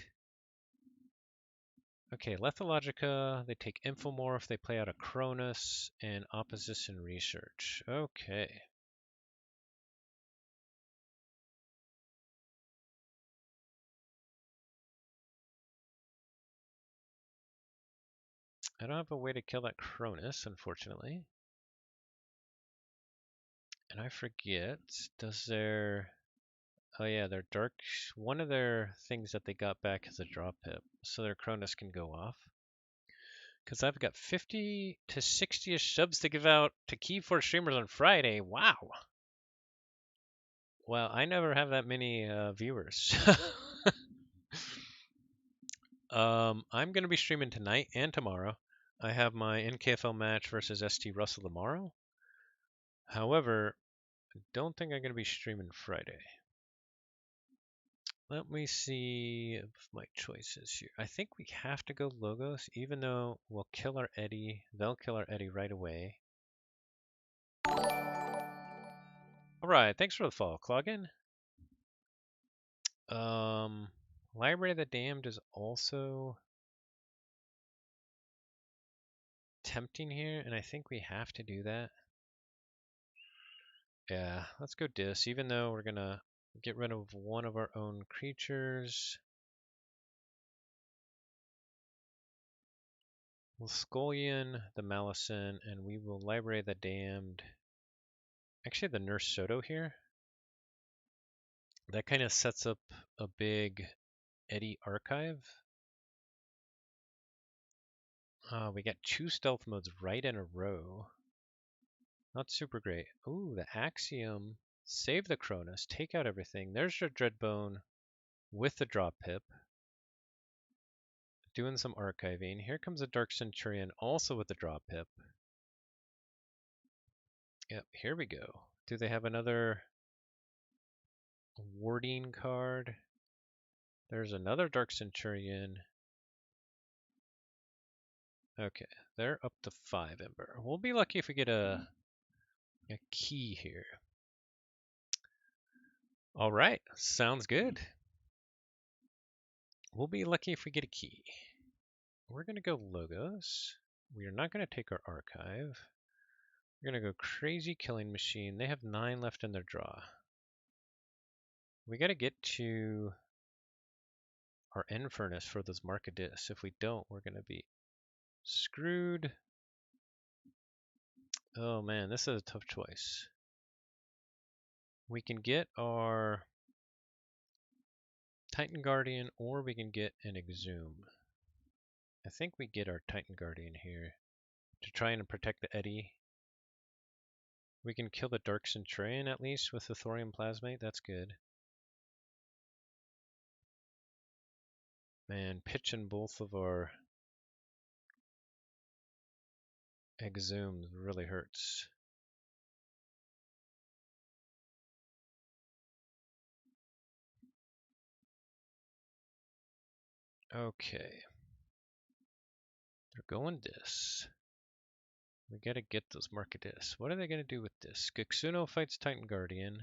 Okay, Lethologica, they take Infomorph, they play out a Cronus, and Opposition Research. Okay. I don't have a way to kill that Cronus, unfortunately. And I forget, does their... Oh yeah, their dark... One of their things that they got back is a drop pip, so their Cronus can go off. Because I've got 50 to 60-ish subs to give out to Keyforge streamers on Friday. Wow. Well, I never have that many viewers. I'm going to be streaming tonight and tomorrow. I have my NKFL match versus ST Russell tomorrow. However, I don't think I'm going to be streaming Friday. Let me see if my choices here. I think we have to go Logos, even though we'll kill our Eddie. They'll kill our Eddie right away. Alright, thanks for the follow, Cloggin. Library of the Damned is also tempting here, and I think we have to do that. Yeah, let's go Dis, even though we're gonna get rid of one of our own creatures. We'll Scullion the Malison, and we will Library the Damned. Actually, the Nurse Soto here. That kind of sets up a big Eddie archive. We got 2 stealth modes right in a row. Not super great. Ooh, the Axiom. Save the Cronus. Take out everything. There's your Dreadbone with the drop pip. Doing some archiving. Here comes a Dark Centurion also with the drop pip. Yep, here we go. Do they have another warding card? There's another Dark Centurion. Okay, they're up to 5 Ember. We'll be lucky if we get a a key here. All right, sounds good. We'll be lucky if we get a key. We're going to go logos. We are not going to take our archive. We're going to go crazy killing machine. They have 9 left in their draw. We got to get to our end furnace for those market discs. If we don't, we're going to be screwed. Oh man, this is a tough choice. We can get our Titan Guardian or we can get an Exhume. I think we get our Titan Guardian here to try and protect the Eddy. We can kill the Dark Centurion at least with the Thorium Plasmate. That's good. Man, pitching both of our Exhumes really hurts. Okay. They're going this. We gotta get those market discs. What are they gonna do with this? Gixuno fights Titan Guardian.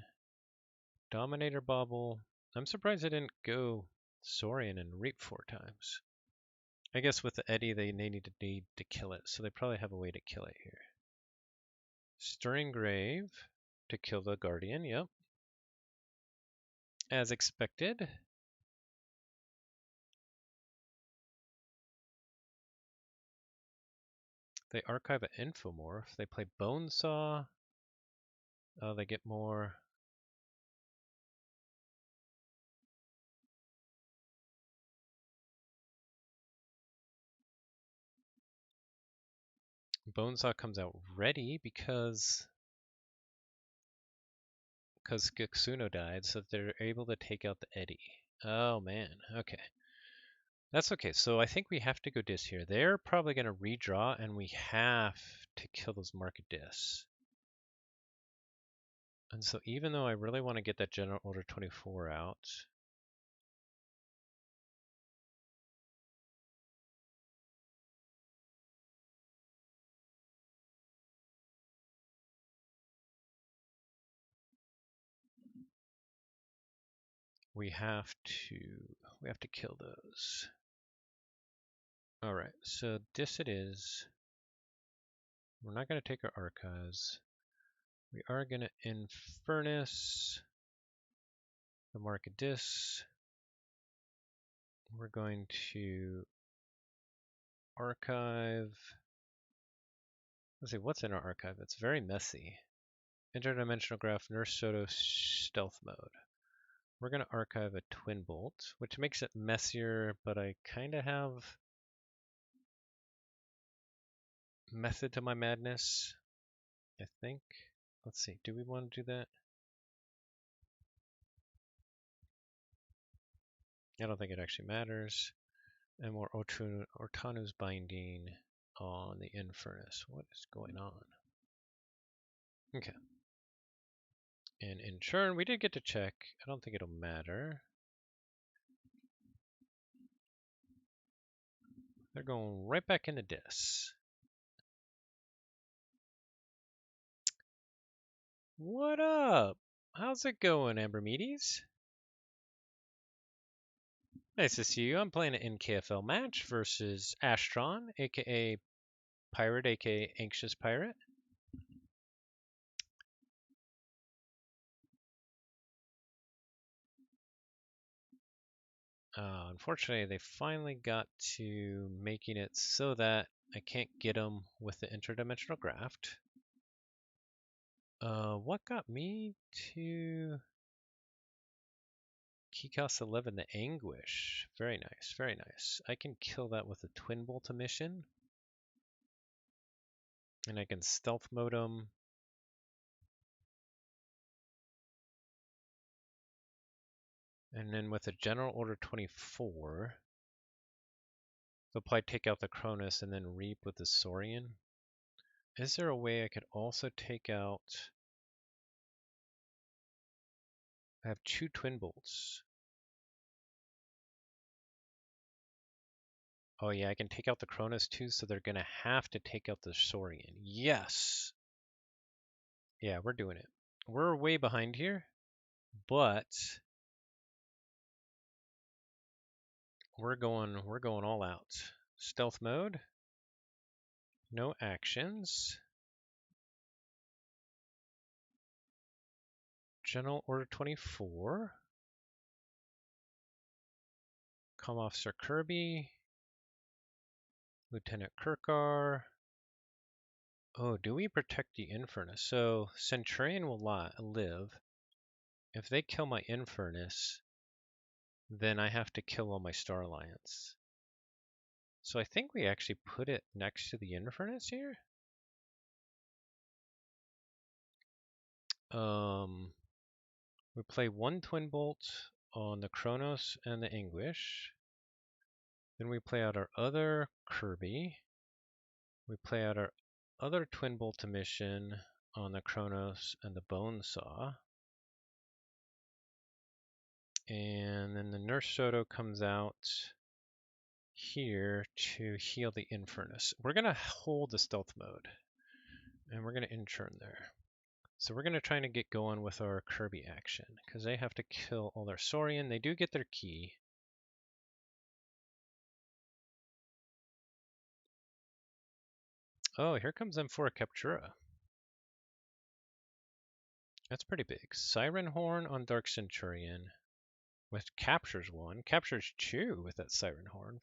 Dominator Bobble. I'm surprised they didn't go Saurian and Reap 4 times. I guess with the Eddy they need to kill it, so they probably have a way to kill it here. Stirring Grave to kill the Guardian, yep. As expected. They archive an Infomorph. They play Bonesaw. Oh, they get more. Bonesaw comes out ready because Gixuno died, so they're able to take out the Eddy. Oh man, okay. That's okay, so I think we have to go dis here. They're probably going to redraw, and we have to kill those market discs. And so even though I really want to get that General Order 24 out, we have to kill those. All right, so this it is. We're not going to take our archives. We are going to infurnace the market discs. We're going to archive. Let's see, what's in our archive? It's very messy. Interdimensional graph, Nurse Soto stealth mode. We're going to archive a twin bolt, which makes it messier, but I kind of have method to my madness, I think. Let's see, do we want to do that? I don't think it actually matters. And more Ortanu's binding on the infurnace. What is going on? Okay. And in churn, we did get to check. I don't think it'll matter. They're going right back into dis. What up? How's it going, Ambermedes? Nice to see you. I'm playing an NKFL match versus Astron, aka Pirate, aka AnxiousPirate. Unfortunately, they finally got to making it so that I can't get them with the interdimensional graft. What got me to key cost 11, the Anguish? Very nice, very nice. I can kill that with a Twin Bolt emission. And I can stealth mode them. And then with a General Order 24, they'll probably take out the Cronus and then Reap with the Saurian. Is there a way I could also take out... I have 2 Twin Bolts. Oh yeah, I can take out the Cronus too, so they're going to have to take out the Saurian. Yes! Yeah, we're doing it. We're way behind here, but we're going all out. Stealth mode, no actions. General Order 24. Comm Officer Kirby. Lieutenant Kirkar. Oh, do we protect the Infernus? So Centurion will live. If they kill my Infernus, then I have to kill all my Star Alliance. So I think we actually put it next to the Infernus here. We play one Twin Bolt on the Kronos and the Anguish. Then we play out our other Kirby. We play out our other Twin Bolt mission on the Kronos and the Bone Saw. And then the Nurse Soto comes out here to heal the Infernus. We're going to hold the stealth mode, and we're going to intern there. So we're going to try to get going with our Kirby action, because they have to kill all their Saurian. They do get their key. Oh, here comes M4 Captura. That's pretty big. Siren Horn on Dark Centurion, with captures one. Captures two with that Siren Horn.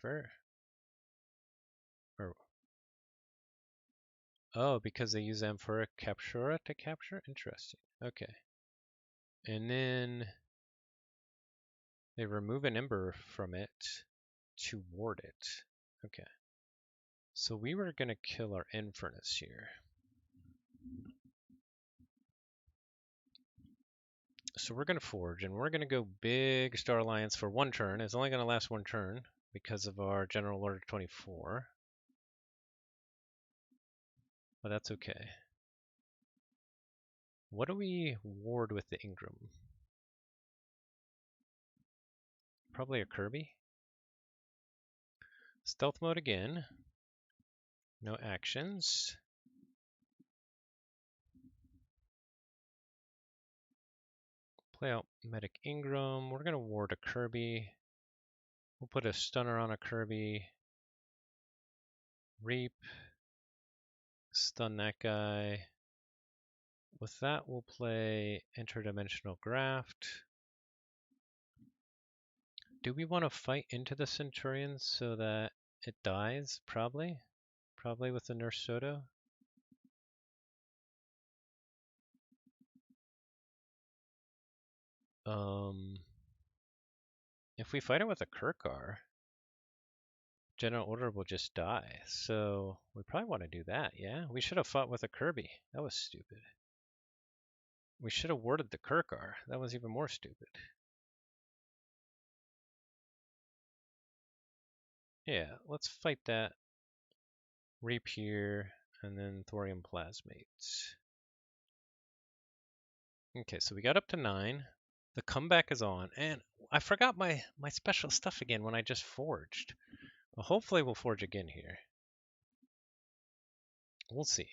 Oh, because they use Amphora Captura to capture? Interesting. Okay. And then they remove an ember from it to ward it. Okay. So we were going to kill our Infernus here. So we're going to forge, and we're going to go big Star Alliance for one turn. It's only going to last one turn because of our General Order 24. But that's okay. What do we ward with the Ingram? Probably a Kirby. Stealth mode again. No actions. Play out Medic Ingram. We're going to ward a Kirby. We'll put a stunner on a Kirby. Reap. Stun that guy. With that, we'll play Interdimensional Graft. Do we want to fight into the Centurion so that it dies? Probably. Probably with the Nurse Soto. If we fight it with a Kirkar, General Order will just die. So we probably want to do that, yeah? We should have fought with a Kirby. That was stupid. We should have warded the Kirkar. That was even more stupid. Yeah, let's fight that. Reap here, and then Thorium Plasmates. Okay, so we got up to 9. The comeback is on, and I forgot my special stuff again when I just forged. Well, hopefully we'll forge again here. We'll see.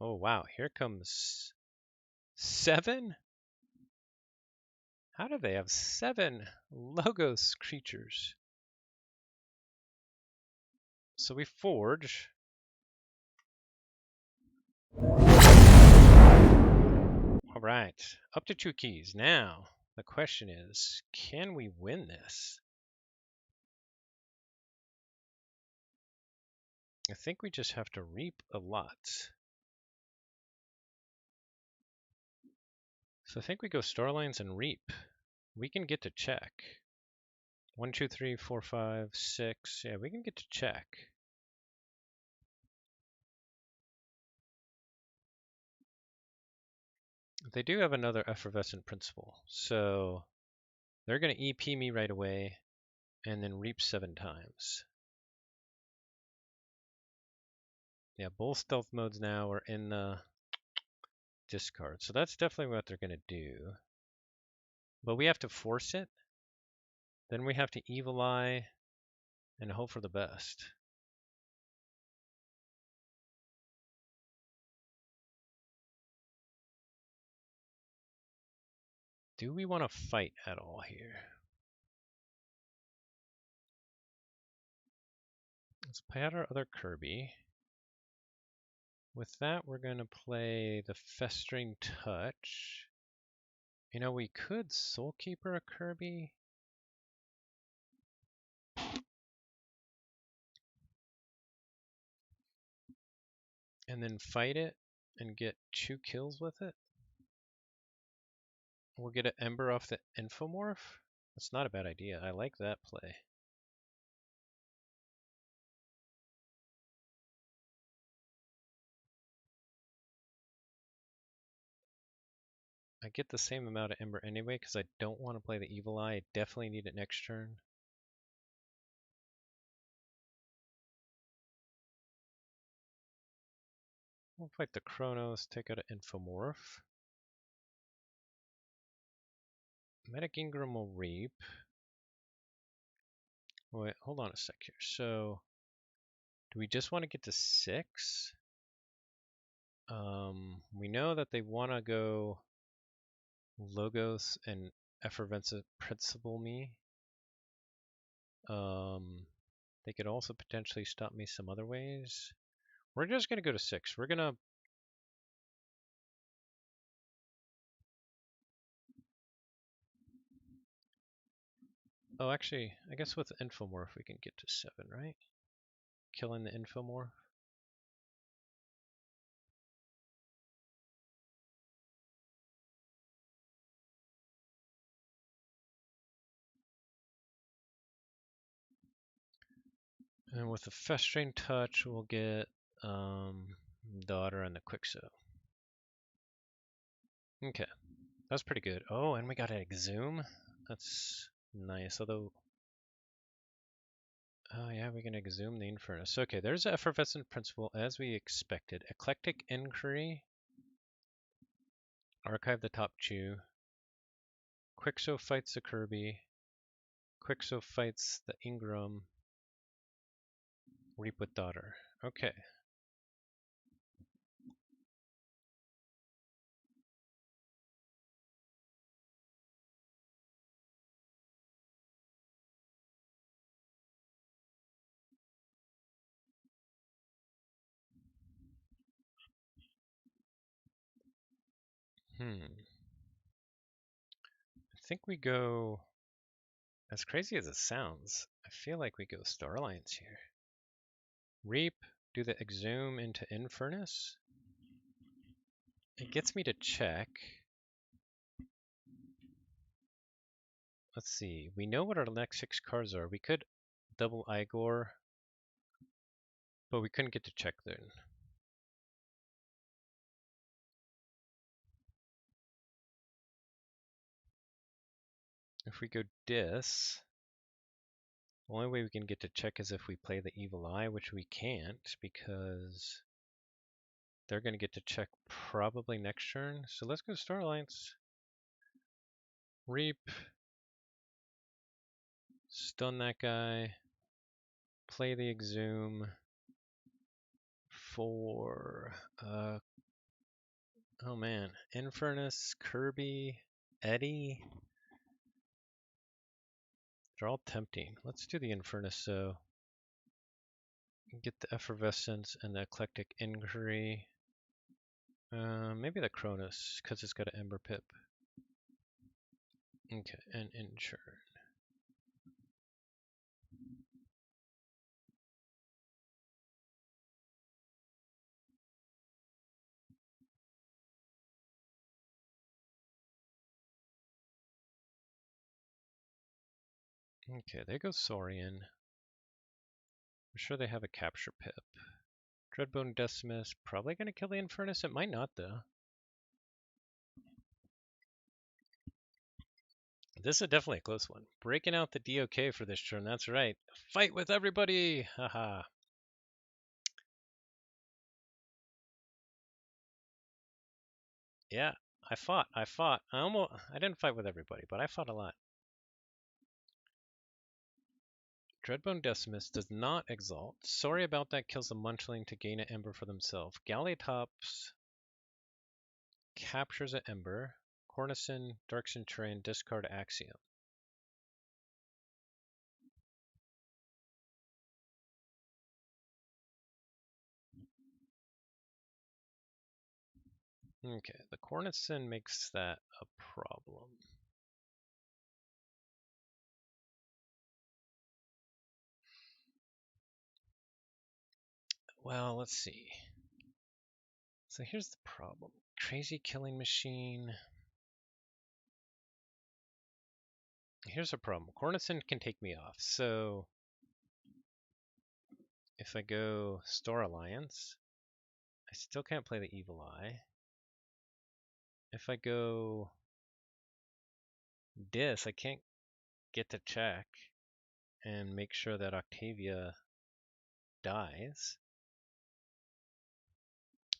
Oh wow, here comes 7? How do they have 7 Logos creatures? So we forge. Alright, up to 2 keys. Now, the question is, can we win this? I think we just have to reap a lot. So I think we go Starlines and reap. We can get to check. 1, 2, 3, 4, 5, 6. Yeah, we can get to check. They do have another effervescent principle, so they're going to EP me right away and then reap 7 times. Yeah, both stealth modes now are in the discard, so that's definitely what they're going to do. But we have to force it. Then we have to Evil Eye and hope for the best. Do we want to fight at all here? Let's play out our other Kirby. With that, we're going to play the Festering Touch. You know, we could Soul Keeper a Kirby. And then fight it and get 2 kills with it. We'll get an Ember off the Infomorph. That's not a bad idea. I like that play. I get the same amount of Ember anyway because I don't want to play the Evil Eye. I definitely need it next turn. We'll fight the Chronos, take out an Infomorph. Medic Ingram will Reap. Wait, hold on a sec here. So, do we just want to get to 6? We know that they want to go Logos and Effervescent Principle me. They could also potentially stop me some other ways. We're just going to go to 6. We're going to... Oh, actually, I guess with the Infomorph we can get to 7, right? Killing the Infomorph. And with the Festering Touch, we'll get Daughter and the Quixo. Okay, that's pretty good. Oh, and we got an Exhume. That's nice, although... Oh yeah, we can Exhume the Infernus. Okay, there's the Effervescent Principle as we expected. Eclectic Inquiry. Archive the top 2. Quixo fights the Kirby. Quixo fights the Ingram. Reap with Daughter. Okay. I think we go, as crazy as it sounds, I feel like we go Star Alliance here. Reap, do the Exhume into Infernus. It gets me to check. Let's see, we know what our next 6 cards are. We could double Igor, but we couldn't get to check then. If we go Dis, the only way we can get to check is if we play the Evil Eye, which we can't because they're going to get to check probably next turn. So let's go Star Alliance. Reap. Stun that guy. Play the Exhume for, oh man, Infernus, Kirby, Eddie. They're all tempting. Let's do the Infernus though. Get the Effervescence and the Eclectic Inquiry. Maybe the Cronus, because it's got an Ember Pip. Okay, and Inchurn. Okay, there goes Saurian. I'm sure they have a Capture Pip. Dreadbone Decimus, probably going to kill the Infernus. It might not, though. This is definitely a close one. Breaking out the DOK for this turn, that's right. Fight with everybody! Haha. Yeah, I fought. I didn't fight with everybody, but I fought a lot. Dreadbone Decimus does not exalt. Sorry about that, kills the Munchling to gain an Ember for themselves. Galatops captures an Ember. Cornicin, Darkson Terrain, discard Axiom. Okay, the Cornicin makes that a problem. Well, let's see. So here's the problem. Crazy Killing Machine. Here's a problem. Cornicin can take me off. So if I go Star Alliance, I still can't play the Evil Eye. If I go Dis, I can't get to check and make sure that Octavia dies.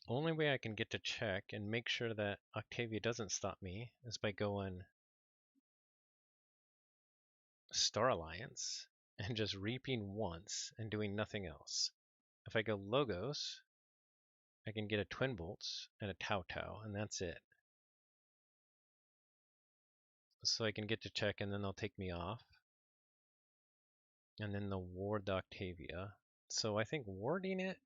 Only way I can get to check and make sure that Octavia doesn't stop me is by going Star Alliance and just reaping once and doing nothing else. If I go Logos, I can get a Twin Bolts and a Tau Tau, and that's it. So I can get to check and then they'll take me off. And then they'll ward the Octavia. So I think warding it,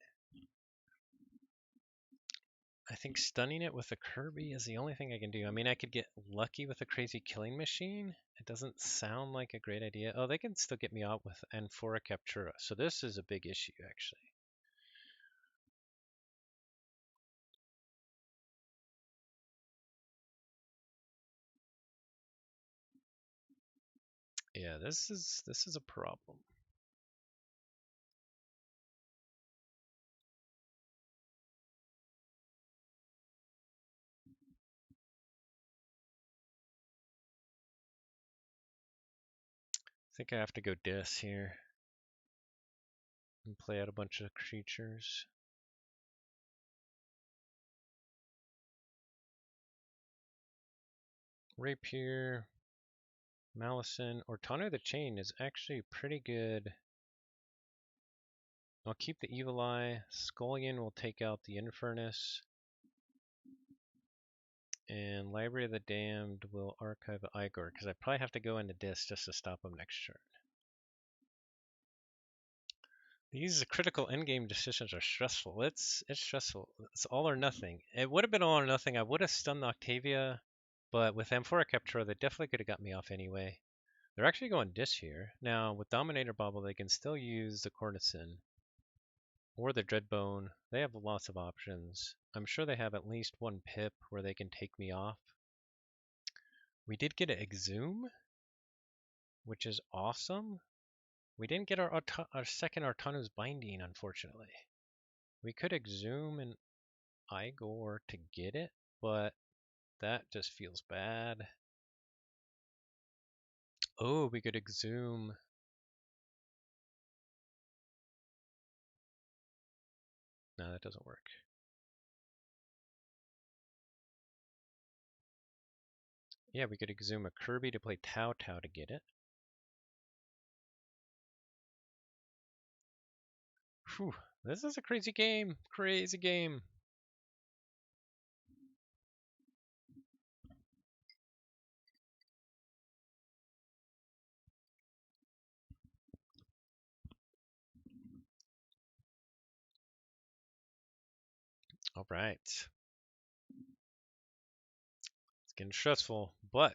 I think stunning it with a Kirby is the only thing I can do. I mean, I could get lucky with a Crazy Killing Machine. It doesn't sound like a great idea. Oh, they can still get me out with Amphora Captura. So this is a big issue, actually. Yeah, this is a problem. I think I have to go Dis here and play out a bunch of creatures. Rapier, Malison, or Tanu the Chain is actually pretty good. I'll keep the Evil Eye. Scullion will take out the Infernus. And Library of the Damned will archive Igor, because I probably have to go into Dis just to stop him next turn. These critical endgame decisions are stressful. It's stressful. It's all or nothing. It would have been all or nothing. I would have stunned Octavia, but with Amphora Captura, they definitely could have got me off anyway. They're actually going Dis here. Now, with Dominator Bobble, they can still use the Cornicin or the Dreadbone. They have lots of options. I'm sure they have at least one pip where they can take me off. We did get an Exhume, which is awesome. We didn't get our second Artanu's Binding, unfortunately. We could Exhume an Igor to get it, but that just feels bad. Oh, we could Exhume. No, that doesn't work. Yeah, we could Exhume a Kirby to play Tau Tau to get it. Whew, this is a crazy game. Crazy game. All right. It's getting stressful, but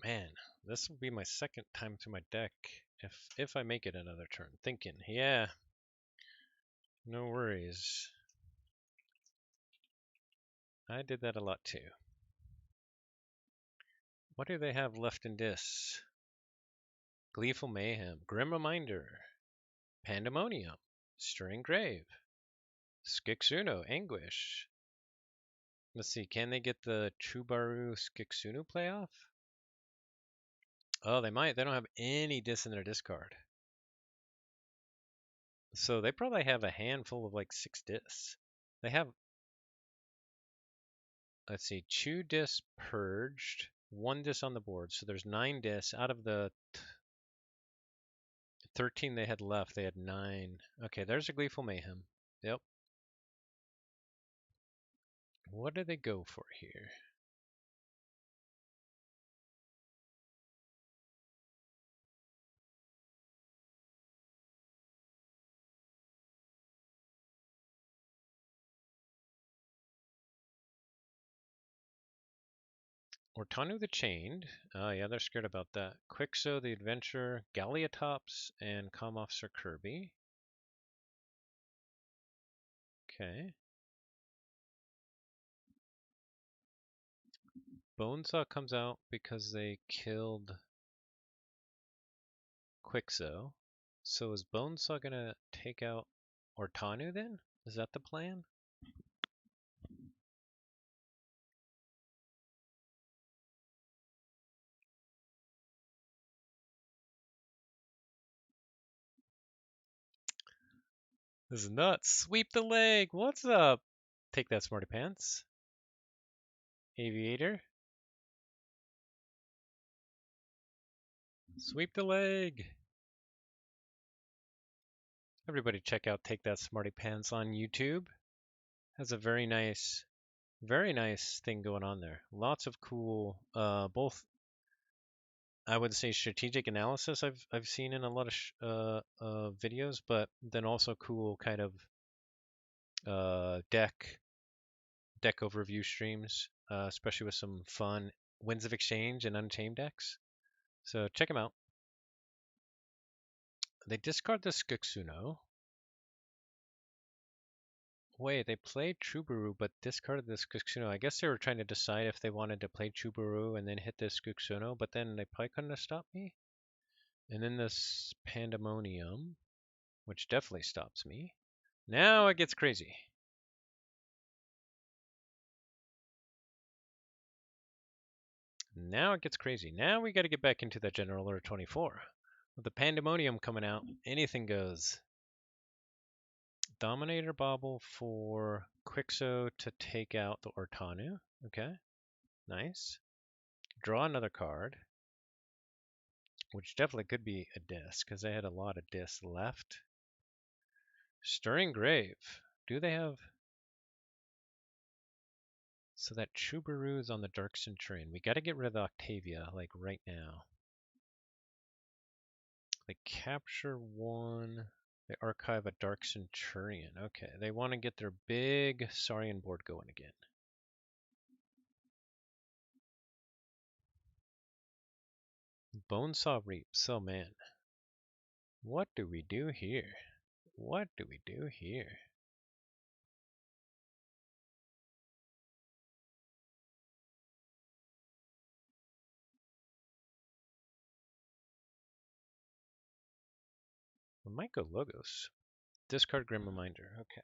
man, this will be my second time through my deck if I make it another turn. Thinking, yeah, no worries. I did that a lot too. What do they have left in this? Gleeful Mayhem, Grim Reminder, Pandemonium, Stirring Grave, Skixuno, Anguish. Let's see, can they get the Chubaru Skixuno playoff? Oh, they might. They don't have any dis in their discard. So they probably have a handful of like 6 dis. They have, let's see, 2 dis purged, 1 dis on the board. So there's 9 dis. Out of the 13 they had left, they had 9. Okay, there's a Gleeful Mayhem. Yep. What do they go for here? Ortanu the Chained. Oh, yeah, they're scared about that. Quixo the Adventurer, Galliatops, and Comm Officer Kirby. Okay. Bonesaw comes out because they killed Quixo. So is Bonesaw gonna take out Ortanu then? Is that the plan? This is nuts. Sweep the leg. What's up? Take that, smarty pants. Aviator. Sweep the leg. Everybody check out Take That Smarty Pants on YouTube. Has a very nice thing going on there. Lots of cool, both I would say strategic analysis I've seen in a lot of videos, but then also cool kind of deck overview streams, especially with some fun Winds of Exchange and Untamed decks. So check them out. They discard the Skuksuno. Wait, they played Chuburu but discarded the Skuksuno. I guess they were trying to decide if they wanted to play Chuburu and then hit the Skuksuno, but then they probably couldn't have stopped me. And then this Pandemonium, which definitely stops me. Now it gets crazy. Now it gets crazy. Now we got to get back into that General Order 24. With the Pandemonium coming out, anything goes. Dominator Bobble for Quixo to take out the Ortanu. Okay, nice. Draw another card, which definitely could be a disc, because they had a lot of discs left. Stirring Grave. Do they have... So that Chuburu is on the Dark Centurion. We got to get rid of the Octavia, like, right now. They capture one. They archive a Dark Centurion. Okay, they want to get their big Saurian board going again. Bonesaw Reaps. Oh man. What do we do here? What do we do here? We might go Logos. Discard Grim Reminder. Okay.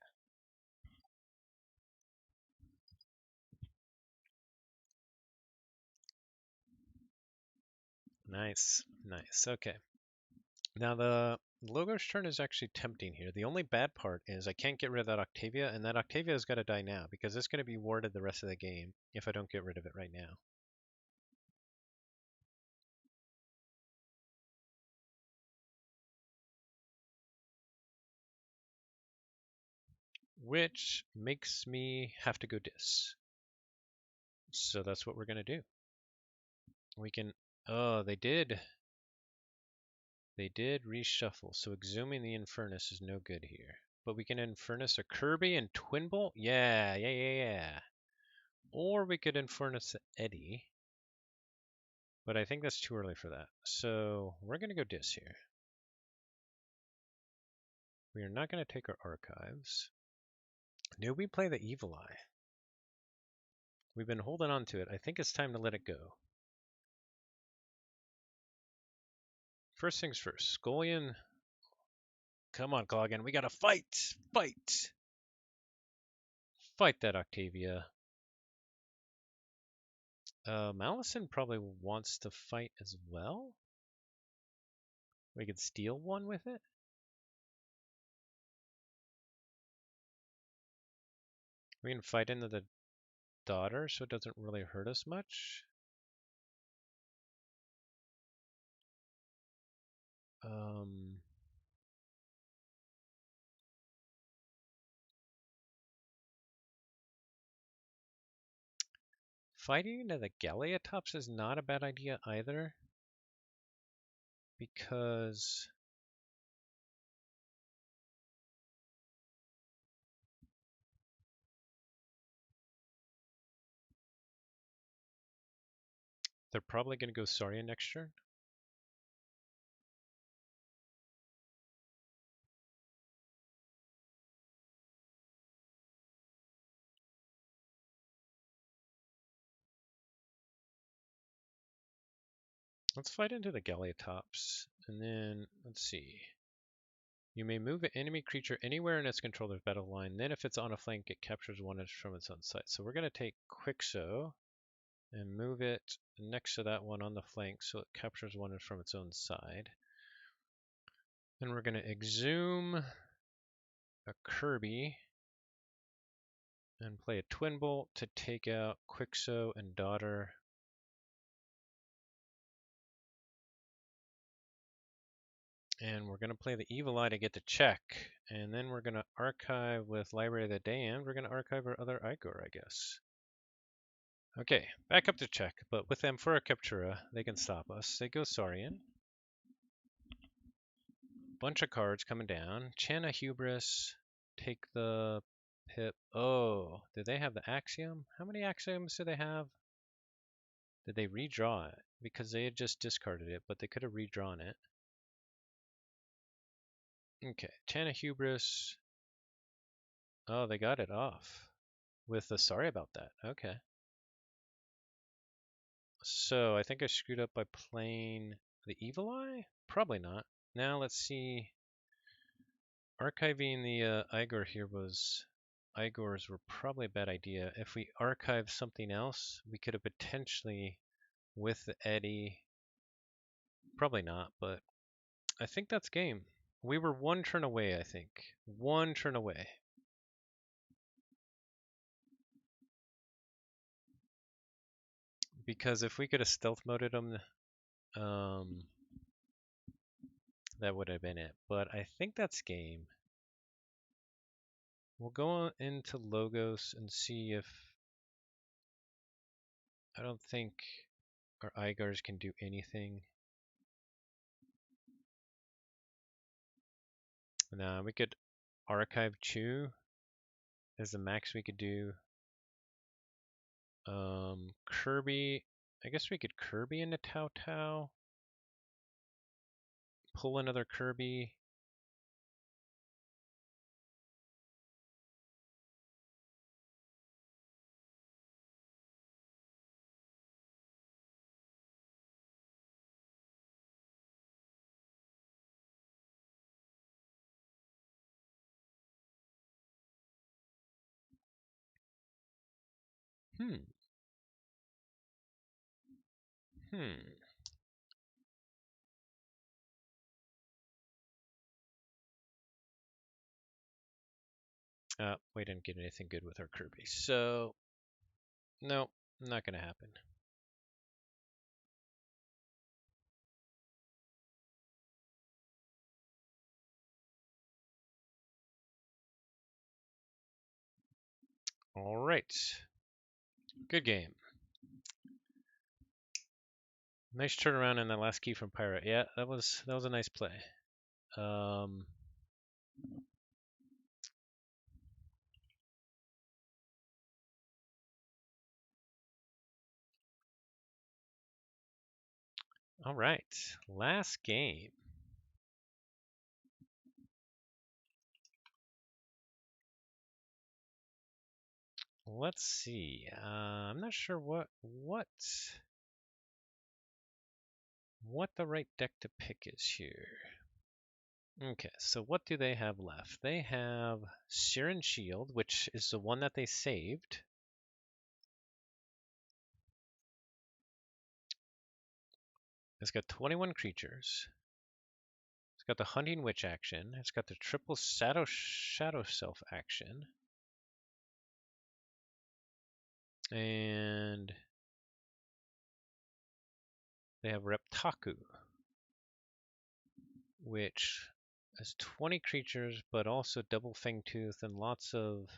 Nice. Nice. Okay. Now the Logos turn is actually tempting here. The only bad part is I can't get rid of that Octavia, and that Octavia has got to die now because it's going to be warded the rest of the game if I don't get rid of it right now. Which makes me have to go dis. So that's what we're going to do. We can... Oh, they did. They did reshuffle, so exhuming the Infernus is no good here. But we can Infernus a Kirby and Twin Bolt? Yeah. Or we could Infernus Eddie. But I think that's too early for that. So we're going to go dis here. We are not going to take our archives. Did we play the Evil Eye? We've been holding on to it. I think it's time to let it go. First things first. Scullion. Come on, Cloggin. We got to fight. Fight. Fight that Octavia. Malison probably wants to fight as well. We could steal one with it. We can fight into the daughter, so it doesn't really hurt us much. Fighting into the Galeotops is not a bad idea either, because they're probably going to go Saurian next turn. Let's fight into the Galeotops, and then let's see. You may move an enemy creature anywhere in its controller's battle line. Then, if it's on a flank, it captures one inch from its own side. So we're going to take Quixo and move it next to that one on the flank, so it captures one inch from its own side. Then we're going to exhume a Kirby and play a Twin Bolt to take out Quixo and Daughter. And we're going to play the Evil Eye to get the check. And then we're going to archive with Library of the Damned. We're going to archive our other Igor, I guess. Okay, back up to check. But with Amphora Captura, they can stop us. They go Saurian. Bunch of cards coming down. Chana Hubris. Take the Pip. Oh, did they have the Axiom? How many Axioms do they have? Did they redraw it? Because they had just discarded it, but they could have redrawn it. Okay, Chana Hubris. Oh, they got it off with the sorry about that. Okay. So I think I screwed up by playing the Evil Eye? Probably not. Now let's see. Archiving the Igor here was... Igors were probably a bad idea. If we archive something else, we could have potentially, with the Eddie... Probably not, but I think that's game. We were one turn away, I think. One turn away. Because if we could have stealth moded them, that would have been it. But I think that's game. We'll go into Logos and see if... I don't think our Igars can do anything. Nah, we could archive Chew as the max we could do. Kirby, I guess we could Kirby into Tao Tao. Pull another Kirby. Hmm. We didn't get anything good with our Kirby. So, no, not going to happen. All right. Good game. Nice turnaround in that last key from Pirate. Yeah, that was a nice play. All right, last game. Let's see. I'm not sure what the right deck to pick is here. Okay, so what do they have left? They have Siren Shield, which is the one that they saved. It's got 21 creatures. It's got the Hunting Witch action. It's got the triple Shadow Self action. And they have Reptaku, which has 20 creatures, but also double Fangtooth and lots of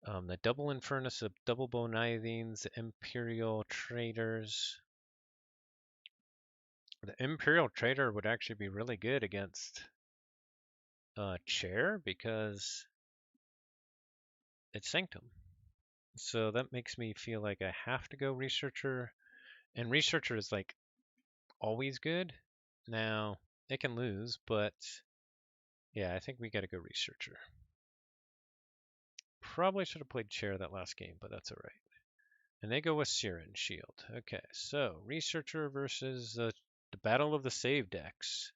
The double Infernus of double Bonithines, the Imperial Traders. The Imperial Trader would actually be really good against Chair because it's Sanctum. So that makes me feel like I have to go Researcher. And Researcher is like always good. Now, it can lose, but yeah, I think we got to go Researcher. Probably should have played Chair that last game, but that's all right. And they go with Siren Shield. Okay, so Researcher versus the Battle of the Save decks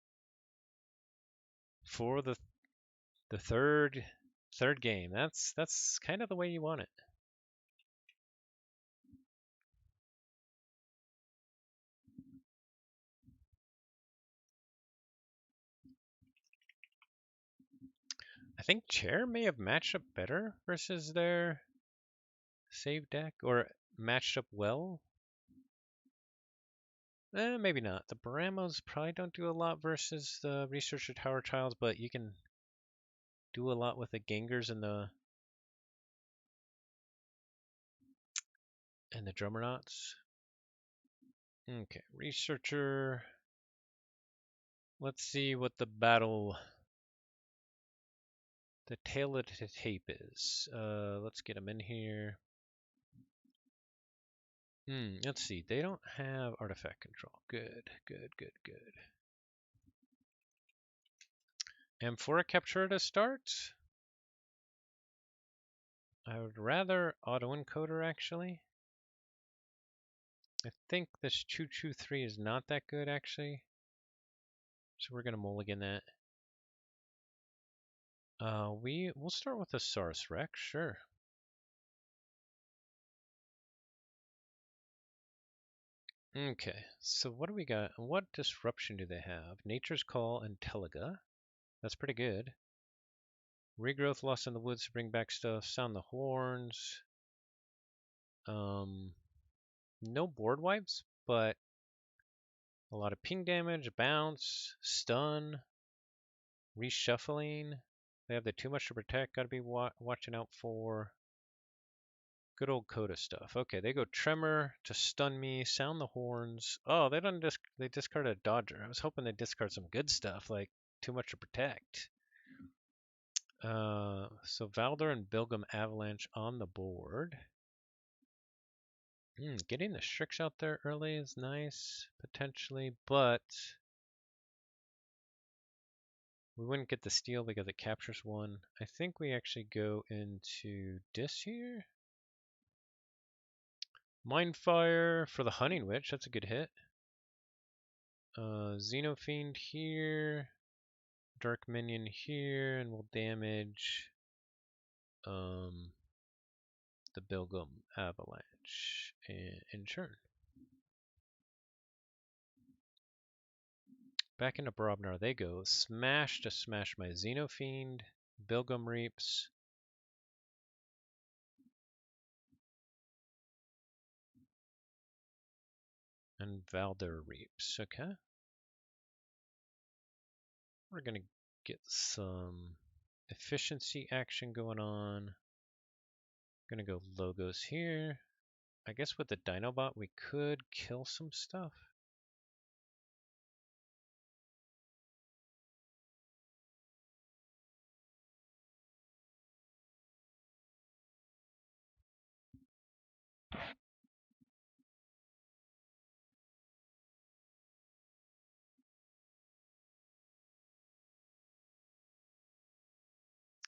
for the third game. That's kind of the way you want it. I think Chair may have matched up better versus their save deck, or matched up well. Maybe not. The Baramos probably don't do a lot versus the Researcher Tower Childs, but you can do a lot with the Gengars and the Drummernauts. Okay, Researcher. Let's see what the tail of the tape is. Let's get them in here. Let's see. They don't have artifact control. Good, good, good, good. Amphora Captura to start. I would rather autoencoder actually. I think this Choo Choo 3 is not that good actually. So we're gonna mulligan that. We'll start with the Saurus Rex, sure. Okay, so what do we got? What disruption do they have? Nature's Call and Teliga. That's pretty good. Regrowth, Lost in the Woods to bring back stuff. Sound the Horns. No board wipes, but a lot of ping damage, bounce, stun, reshuffling. They have the too much to protect. Got to be watching out for. Good old Coda stuff. Okay, they go Tremor to stun me, Sound the Horns. Oh, they don't they discarded a Dodger. I was hoping they'd discard some good stuff like too much to protect. So Valder and Bilgum Avalanche on the board. Getting the Strix out there early is nice, potentially, but we wouldn't get the steal because it captures one. I think we actually go into Dis here. Mindfire for the Hunting Witch, that's a good hit. Xenofiend here. Dark Minion here, and we'll damage the Bilgum Avalanche in turn. Back into Barobnar they go. Smash to smash my Xenofiend. Bilgum Reaps. And Valder Reaps. Okay. We're going to get some efficiency action going on. Going to go Logos here. I guess with the Dinobot we could kill some stuff.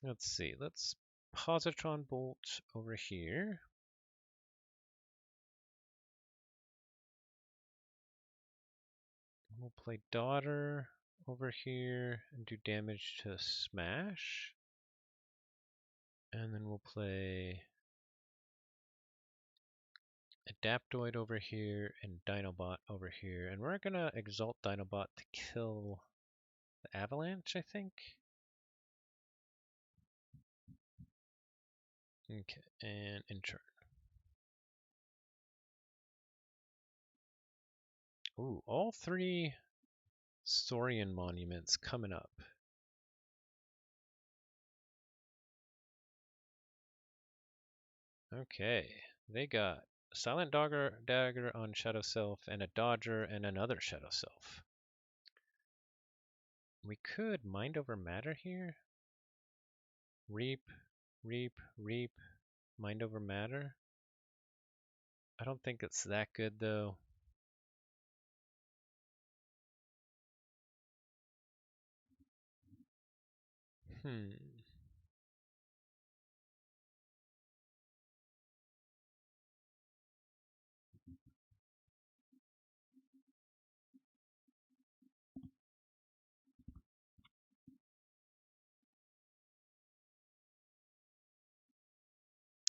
Let's see. Let's Positron Bolt over here. We'll play Daughter over here and do damage to Smash. And then we'll play Adaptoid over here and Dinobot over here. And we're going to Exalt Dinobot to kill the Avalanche, I think. Okay, and in turn. Ooh, all three Saurian monuments coming up. Okay, they got Silent Dagger on Shadow Self and a Dodger and another Shadow Self. We could Mind Over Matter here. Reap, Reap, Mind Over Matter. I don't think it's that good though. Hmm.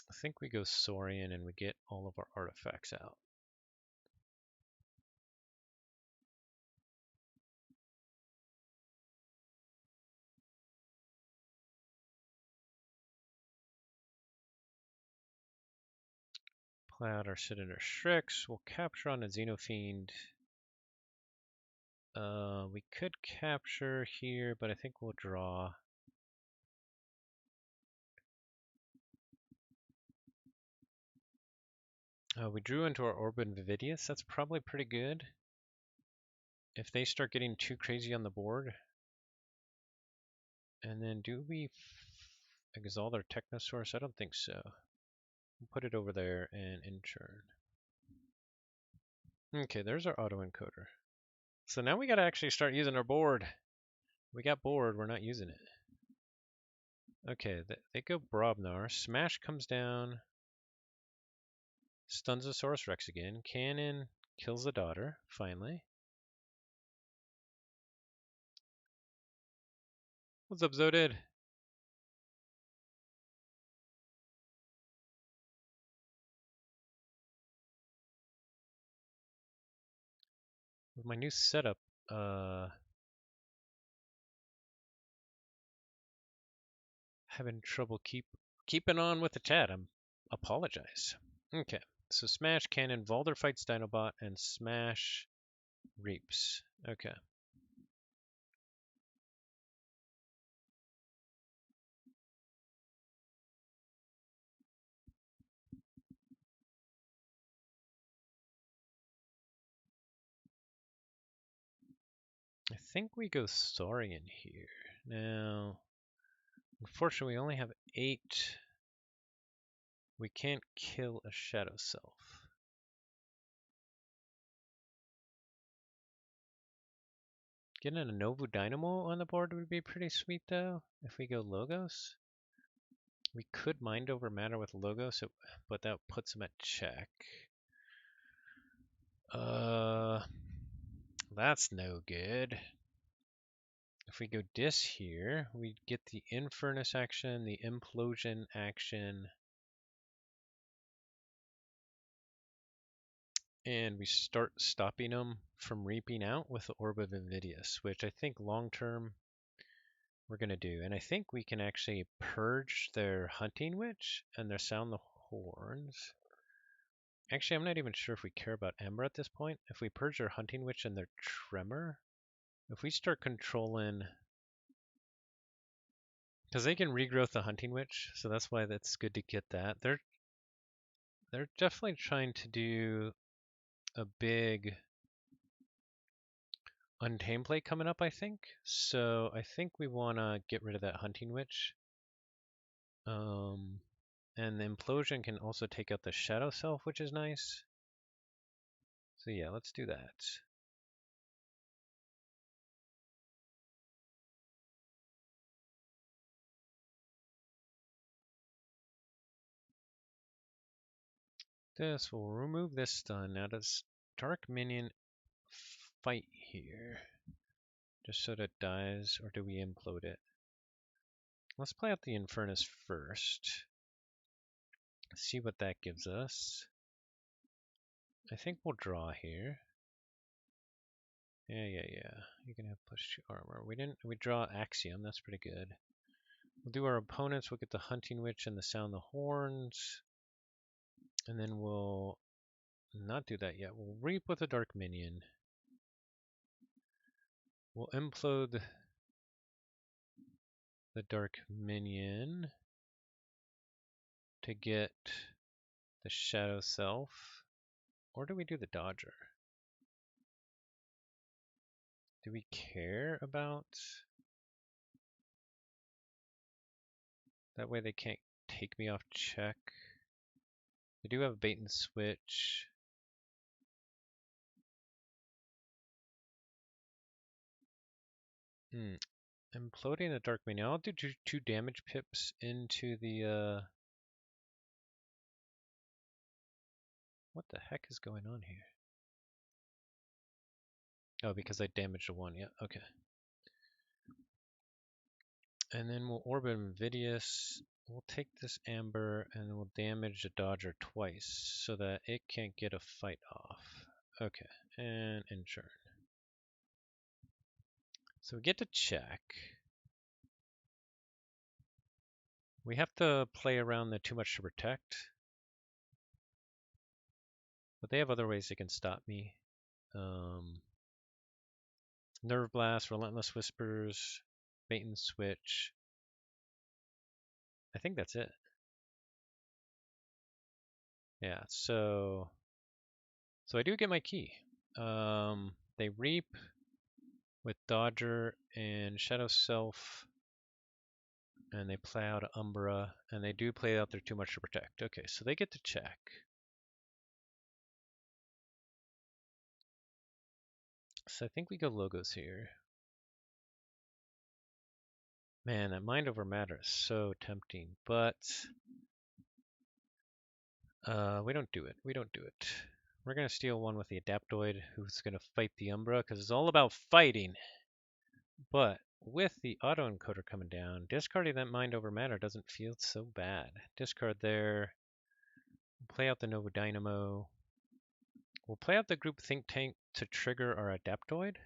I think we go Saurian and we get all of our artifacts out. Play out our Citadel Strix. We'll capture on a Xenofiend. We could capture here, but I think we'll draw. We drew into our Orban Vividius. That's probably pretty good. If they start getting too crazy on the board. And then do we exalt our Technosaurus? I don't think so. We'll put it over there and intern. Okay, there's our autoencoder. So now we gotta actually start using our board. We got board, we're not using it. Okay, they go Brobnar. Smash comes down. Stuns the Saurus Rex again. Cannon kills the daughter, finally. What's up, Zodid? With my new setup, having trouble keeping on with the chat. Apologize. Okay, so Smash Cannon, Valder fights Dinobot, and Smash Reaps. Okay. I think we go Saurian here. Now, unfortunately, we only have 8. We can't kill a Shadow Self. Getting a Novu Dynamo on the board would be pretty sweet, though, if we go Logos. We could Mind Over Matter with Logos, but that puts him at check. That's no good. If we go Dis here, we get the Infernus action, the Implosion action, and we start stopping them from reaping out with the Orb of Invidious, which I think long term we're going to do. And I think we can actually purge their Hunting Witch and their Sound the Horns. Actually, I'm not even sure if we care about Ember at this point. If we purge their Hunting Witch and their Tremor, if we start controlling, because they can regrowth the Hunting Witch, so that's why that's good to get that. They're definitely trying to do a big Untamed play coming up, I think. So I think we want to get rid of that Hunting Witch. And the Implosion can also take out the Shadow Self, which is nice. So yeah, let's do that. We'll remove this stun. Now does Dark Minion fight here? Just so that it dies, or do we implode it? Let's play out the Infernus first. See what that gives us. I think we'll draw here. Yeah. You can have +2 armor. We draw Axiom, that's pretty good. We'll do our opponents, we'll get the Hunting Witch and the Sound the Horns. And then we'll not do that yet. We'll Reap with a Dark Minion. We'll implode the Dark Minion to get the Shadow Self. Or do we do the Dodger? Do we care about... That way they can't take me off check. They do have a bait and switch. Imploding the Dark Mane. I'll do two damage pips into the... What the heck is going on here? Oh, because I damaged a 1. Yeah, okay. And then we'll Orbit Invidious. We'll take this Amber and we'll damage the Dodger twice so that it can't get a fight off. Okay, and Inchurn. So we get to check. We have to play around the too much to protect. But they have other ways they can stop me. Nerve Blast, Relentless Whispers, Bait and Switch. I think that's it. Yeah, so I do get my key. They Reap with Dodger and Shadow Self, and they play out Umbra, and they do play out their too much to protect. Okay, so they get to check. So I think we go Logos here. Man, that Mind Over Matter is so tempting, but we don't do it. We don't do it. We're going to steal one with the Adaptoid, who's going to fight the Umbra, because it's all about fighting. But with the autoencoder coming down, discarding that Mind Over Matter doesn't feel so bad. Discard there. Play out the Novo Dynamo. We'll play out the group Think Tank to trigger our Adaptoid.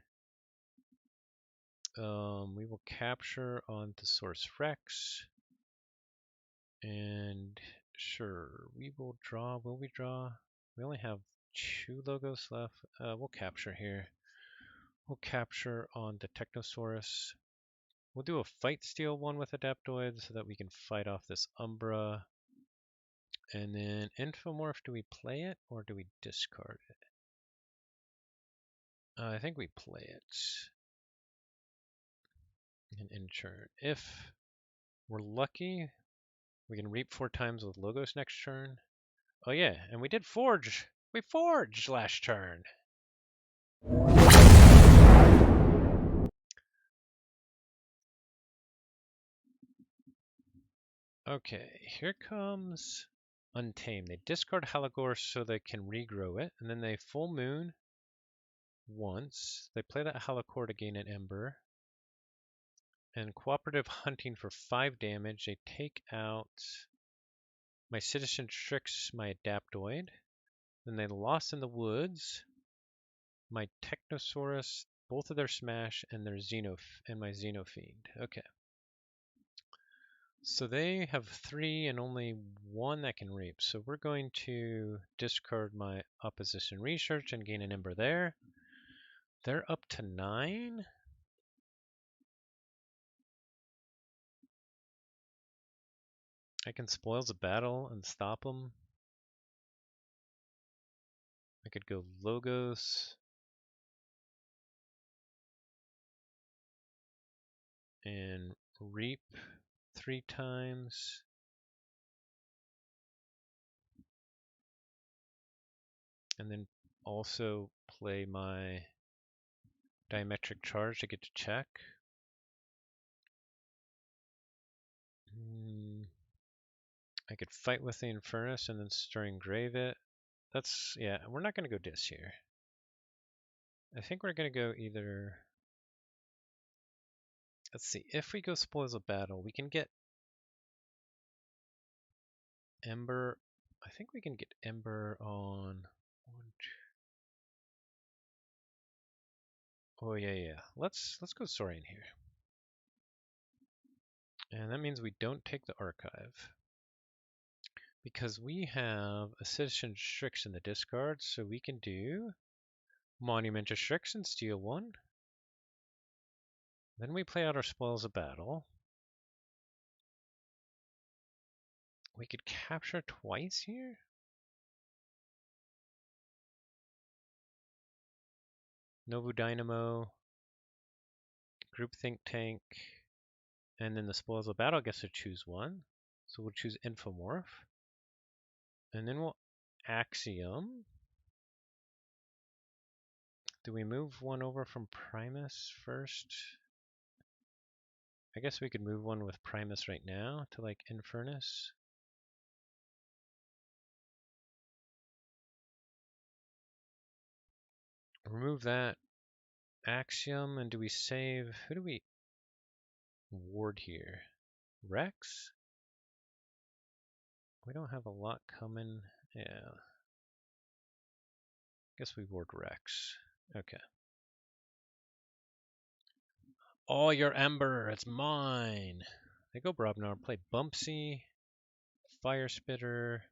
We will capture on Thesaurus Rex. And sure, we will draw. Will we draw? We only have 2 logos left. We'll capture here. We'll capture on the Technosaurus. We'll do a fight steal one with Adaptoid so that we can fight off this Umbra. And then Infomorph, do we play it or do we discard it? I think we play it. And Inchurn. If we're lucky, we can Reap 4 times with Logos next turn. Oh yeah, and we did Forge! We forged last turn! Okay, here comes Untamed. They discard Halagor so they can regrow it, and then they Full Moon once. They play that Halagor to gain an Ember. And Cooperative Hunting for 5 damage. They take out my Citizen Tricks, my Adaptoid. Then they Lost in the Woods, my Technosaurus, both of their Smash, and their and my Xenofiend. Okay. So they have 3 and only 1 that can Reap. So we're going to discard my Opposition Research and gain an Ember there. They're up to 9. I can Spoils the Battle and stop them. I could go Logos and Reap 3 times. And then also play my Diametric Charge to get to check. I could fight with the Infernus and then Stirring Grave it. That's, yeah, we're not going to go Dis here. I think we're going to go either... Let's see, if we go Spoils of Battle, we can get Ember. I think we can get Ember on 1, 2. Oh yeah. Let's go Saurian here. And that means we don't take the Archive. Because we have a Citizen Strix in the discard, so we can do Monument to Strix and steal 1. Then we play out our Spoils of Battle. We could capture twice here? Nobu Dynamo, Group Think Tank, and then the Spoils of Battle gets to choose one. So we'll choose Infomorph. And then we'll Axiom. Do we move one over from Primus first? I guess we could move one with Primus right now to like Infernus. Remove that Axiom, and do we save? Who do we ward here? Rex? We don't have a lot coming. Yeah. Guess we ward Rex. Okay. Oh, your Ember, it's mine. They go Brobnar, play Bumpsy, Fire Spitter,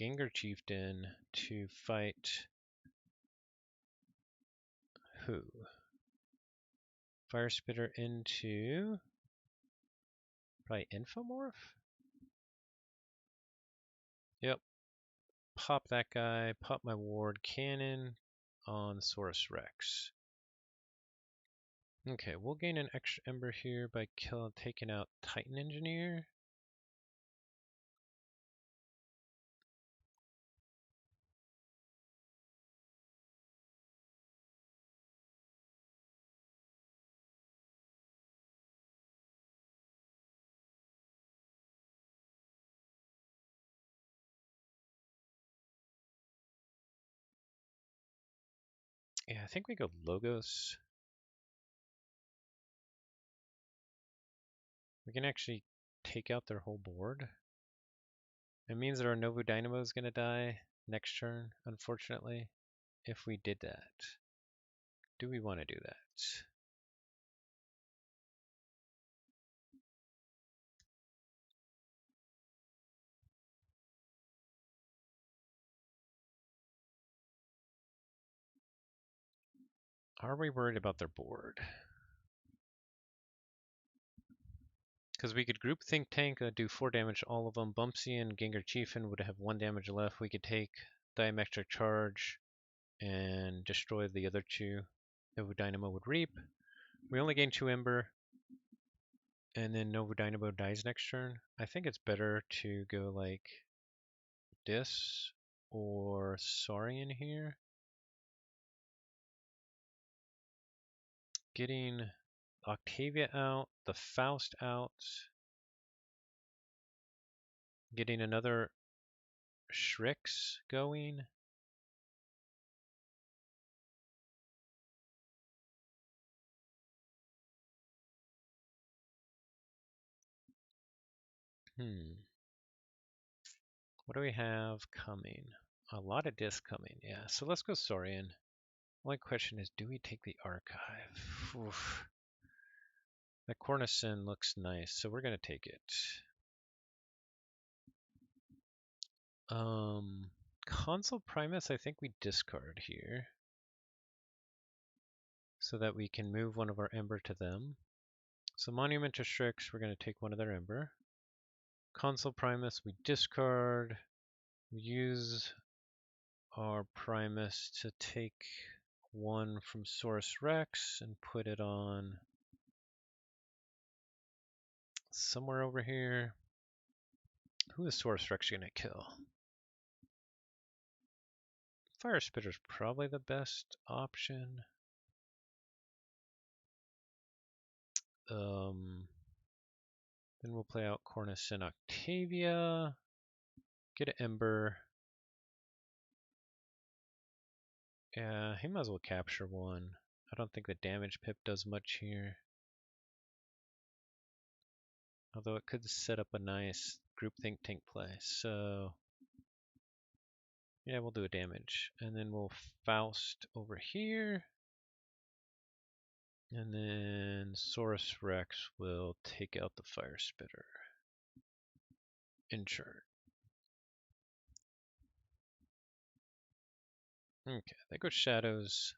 Gengar Chieftain to fight who? Fire Spitter into probably Infomorph? Yep. Pop that guy, pop my ward cannon on Saurus Rex. Okay, we'll gain an extra Ember here by taking out Titan Engineer. Yeah, I think we go Logos. We can actually take out their whole board. It means that our Novu Dynamo is going to die next turn, unfortunately, if we did that. Do we want to do that? Are we worried about their board? Because we could group Think Tank, do 4 damage to all of them. Bumpsy and Gengar Chieftain would have 1 damage left. We could take Diametric Charge and destroy the other 2. Novu Dynamo would reap. We only gain 2 Ember, and then Novu Dynamo dies next turn. I think it's better to go like this or Saurian here. Getting Octavia out, the Faust out, getting another Shrix going. What do we have coming? A lot of discs coming, yeah. So let's go Saurian. Only question is, do we take the archive? Oof. That Cornicin looks nice, so we're gonna take it. Consul Primus, I think we discard here, so that we can move one of our Ember to them. So Monument to Strix, we're gonna take one of their Ember. Consul Primus, we discard. We use our Primus to take one from Saurus Rex and put it on somewhere over here. Who is Saurus Rex gonna kill? Fire Spitter's probably the best option. Then we'll play out Cornus and Octavia. Get an Ember. Yeah, he might as well capture one. I don't think the damage pip does much here. Although it could set up a nice group think tank play. So yeah, we'll do a damage. And then we'll Faust over here. And then Saurus Rex will take out the Fire Spitter in turn. Okay, there goes Shadows.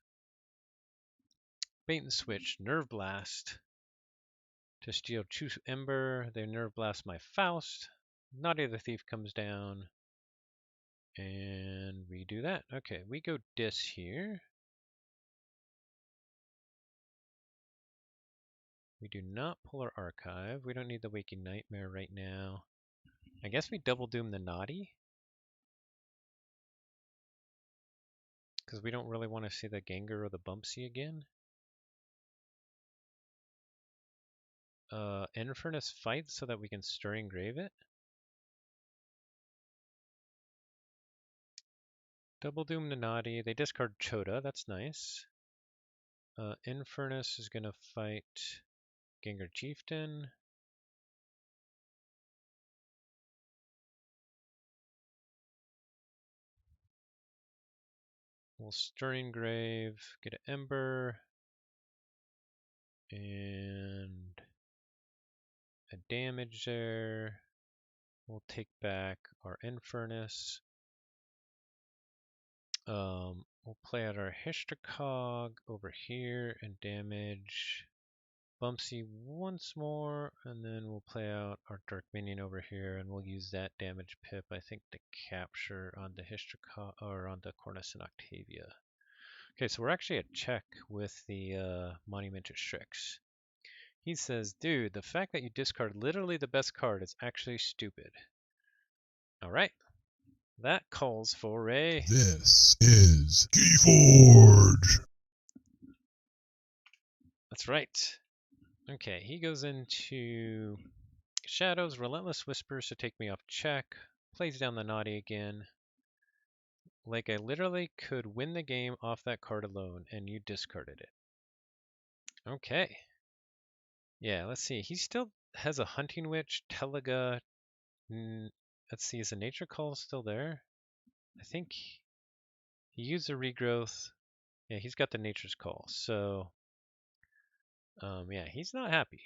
Bait and switch, Nerve Blast. To steal Choose Ember, they Nerve Blast my Faust. Naughty the Thief comes down. And redo that. Okay, we go dis here. We do not pull our archive. We don't need the Waking Nightmare right now. I guess we double doom the Naughty. Because we don't really want to see the Gengar or the Bumpsy again. Infernus Fight so that we can Stirring Grave it. Double Doom the Naughty. They discard Chota. That's nice. Infernus is going to fight Gengar Chieftain. We'll Stirring Grave, get an Ember, and a damage there. We'll take back our Infernus. We'll play out our Histricog over here and damage Bumpsy once more, and then we'll play out our Dark Minion over here, and we'll use that damage pip, I think, to capture on the Histricog or on the Cornus and Octavia. Okay, so we're actually at check with the Monumental Strix. He says, dude, the fact that you discard literally the best card is actually stupid. Alright. That calls for a... This is Keyforge. That's right. Okay, he goes into Shadows, Relentless Whispers to take me off check. Plays down the Naughty again. Like I literally could win the game off that card alone, and you discarded it. Okay. Yeah, let's see. He still has a Hunting Witch, Teliga. Let's see, is the Nature Call still there? I think he used a Regrowth. Yeah, he's got the Nature's Call. So, yeah, he's not happy.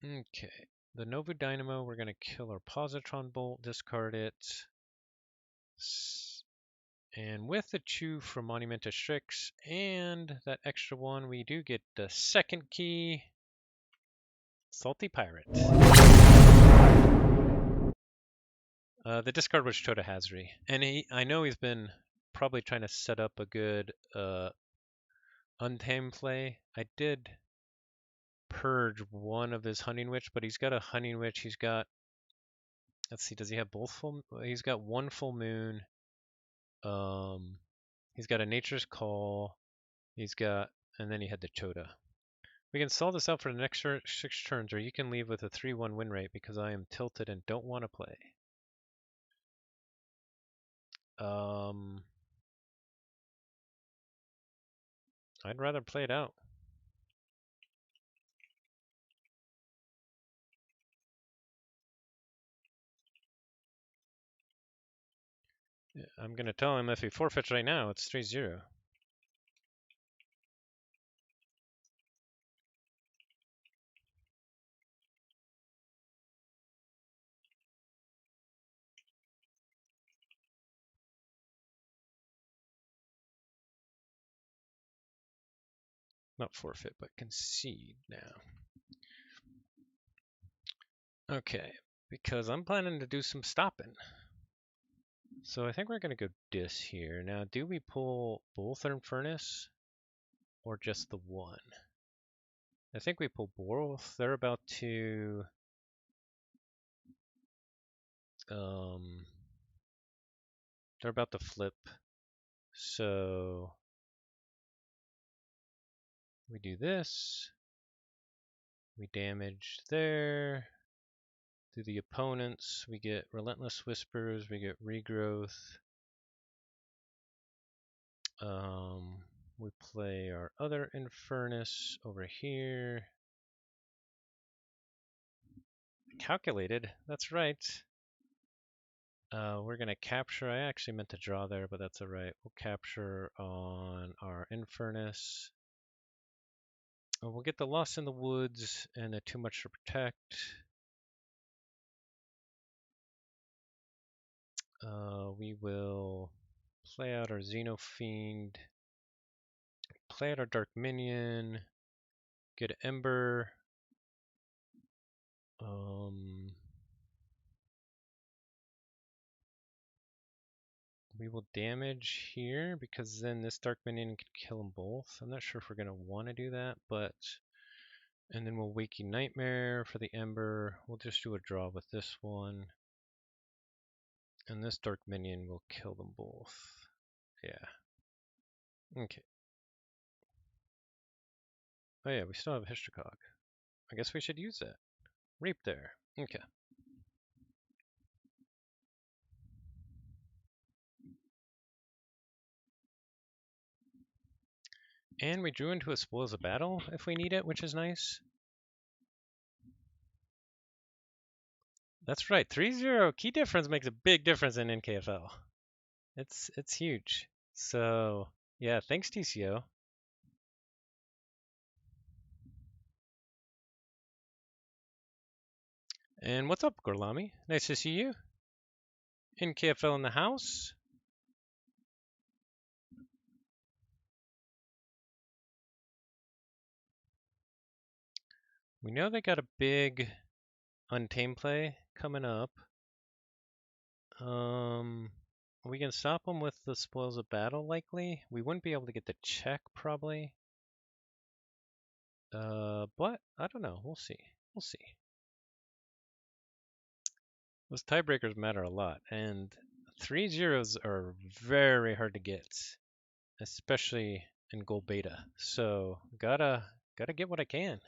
Okay. The Nova Dynamo, we're going to kill our Positron Bolt, discard it. And with the Chew from Monumenta Strix and that extra one, we do get the second key, Salty Pirate. The discard was Chota Hazri. And I know he's been probably trying to set up a good Untamed play. I did purge one of his Hunting Witch, but he's got a Hunting Witch. He's got, let's see, does he have both full? He's got one full moon. He's got a Nature's Call. He's got, and then he had the Chota. We can solve this out for the next 6 turns, or you can leave with a 3-1 win rate because I am tilted and don't want to play. I'd rather play it out. I'm going to tell him if he forfeits right now, it's 3-0. Not forfeit, but concede now. Okay, because I'm planning to do some stopping. So I think we're going to go dis here. Now, do we pull both Infernus or just the one? I think we pull both. They're about to... they're about to flip. So we do this. We damage there. To the opponents, we get Relentless Whispers, we get Regrowth. We play our other Infernus over here. Calculated, that's right. We're gonna capture, I actually meant to draw there, but that's alright. We'll capture on our Infernus. We'll get the Lost in the Woods and the Too Much to Protect. We will play out our Xenofiend, play out our Dark Minion, get an Ember. We will damage here because then this Dark Minion can kill them both. I'm not sure if we're going to want to do that, but... And then we'll Waking Nightmare for the Ember. We'll just do a draw with this one. And this Dark Minion will kill them both. Yeah. Okay. Oh yeah, we still have Histricog. I guess we should use that. Reap there. Okay. And we drew into a Spoils of Battle if we need it, which is nice. That's right. 3-0 key difference makes a big difference in NKFL. It's huge. So yeah, thanks TCO. And what's up, Gorlami? Nice to see you. NKFL in the house. We know they got a big Untamed play coming up. We can stop them with the Spoils of Battle, likely. We wouldn't be able to get the check, probably. But I don't know. We'll see. We'll see. Those tiebreakers matter a lot, and 3-0s are very hard to get, especially in gold beta. So gotta get what I can.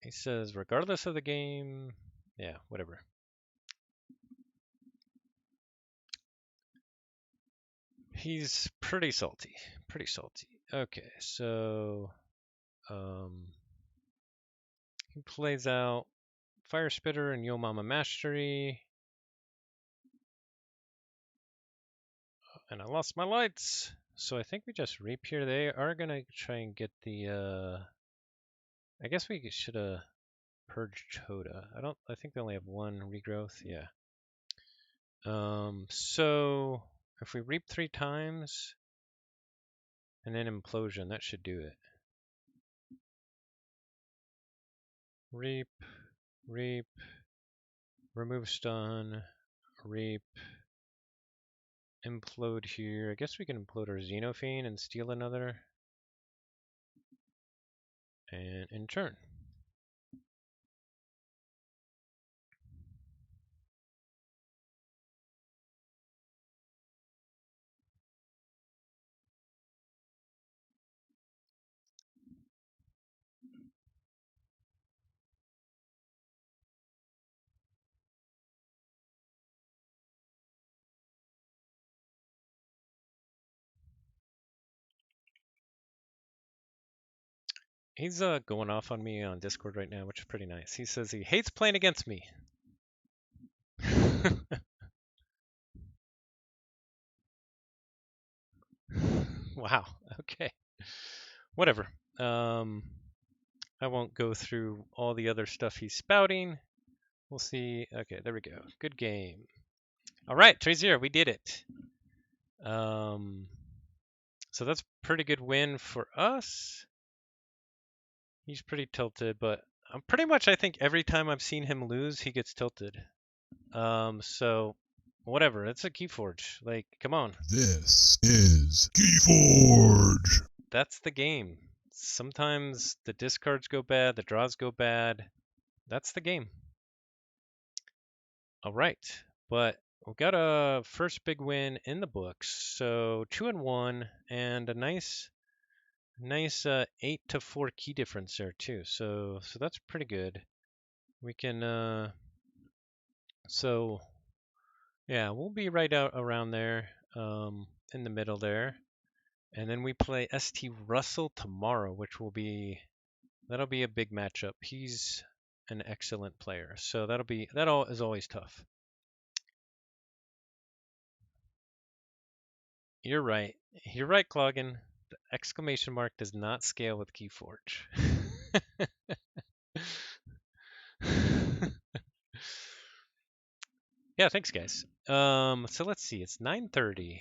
He says, regardless of the game, yeah, whatever. He's pretty salty. Pretty salty. Okay, so he plays out Fire Spitter and Yo Mama Mastery. And I lost my lights. So I think we just reap here. They are gonna try and get the I guess we should have purged Hoda. I think they only have one regrowth, yeah. So if we reap 3 times and then implosion, that should do it. Reap, reap, remove stun, reap, implode here. I guess we can implode our Xenophane and steal another. And in turn. He's going off on me on Discord right now, which is pretty nice. He says he hates playing against me. Wow. Okay. Whatever. I won't go through all the other stuff he's spouting. We'll see. Okay, there we go. Good game. All right, 3-0. We did it. So that's a pretty good win for us. He's pretty tilted, but pretty much I think every time I've seen him lose, he gets tilted. So whatever. It's a Keyforge. Like, come on. This is Keyforge. That's the game. Sometimes the discards go bad, the draws go bad. That's the game. All right, but we got a first big win in the books. So 2-1 and a nice 8-4 key difference there too. So that's pretty good. We can so yeah, we'll be right out around there, in the middle there. And then we play ST Russell tomorrow, which that'll be a big matchup. He's an excellent player, so that is always tough. You're right. You're right, Cloggin. The exclamation mark does not scale with Keyforge. Yeah, thanks guys. So let's see. It's 9:30.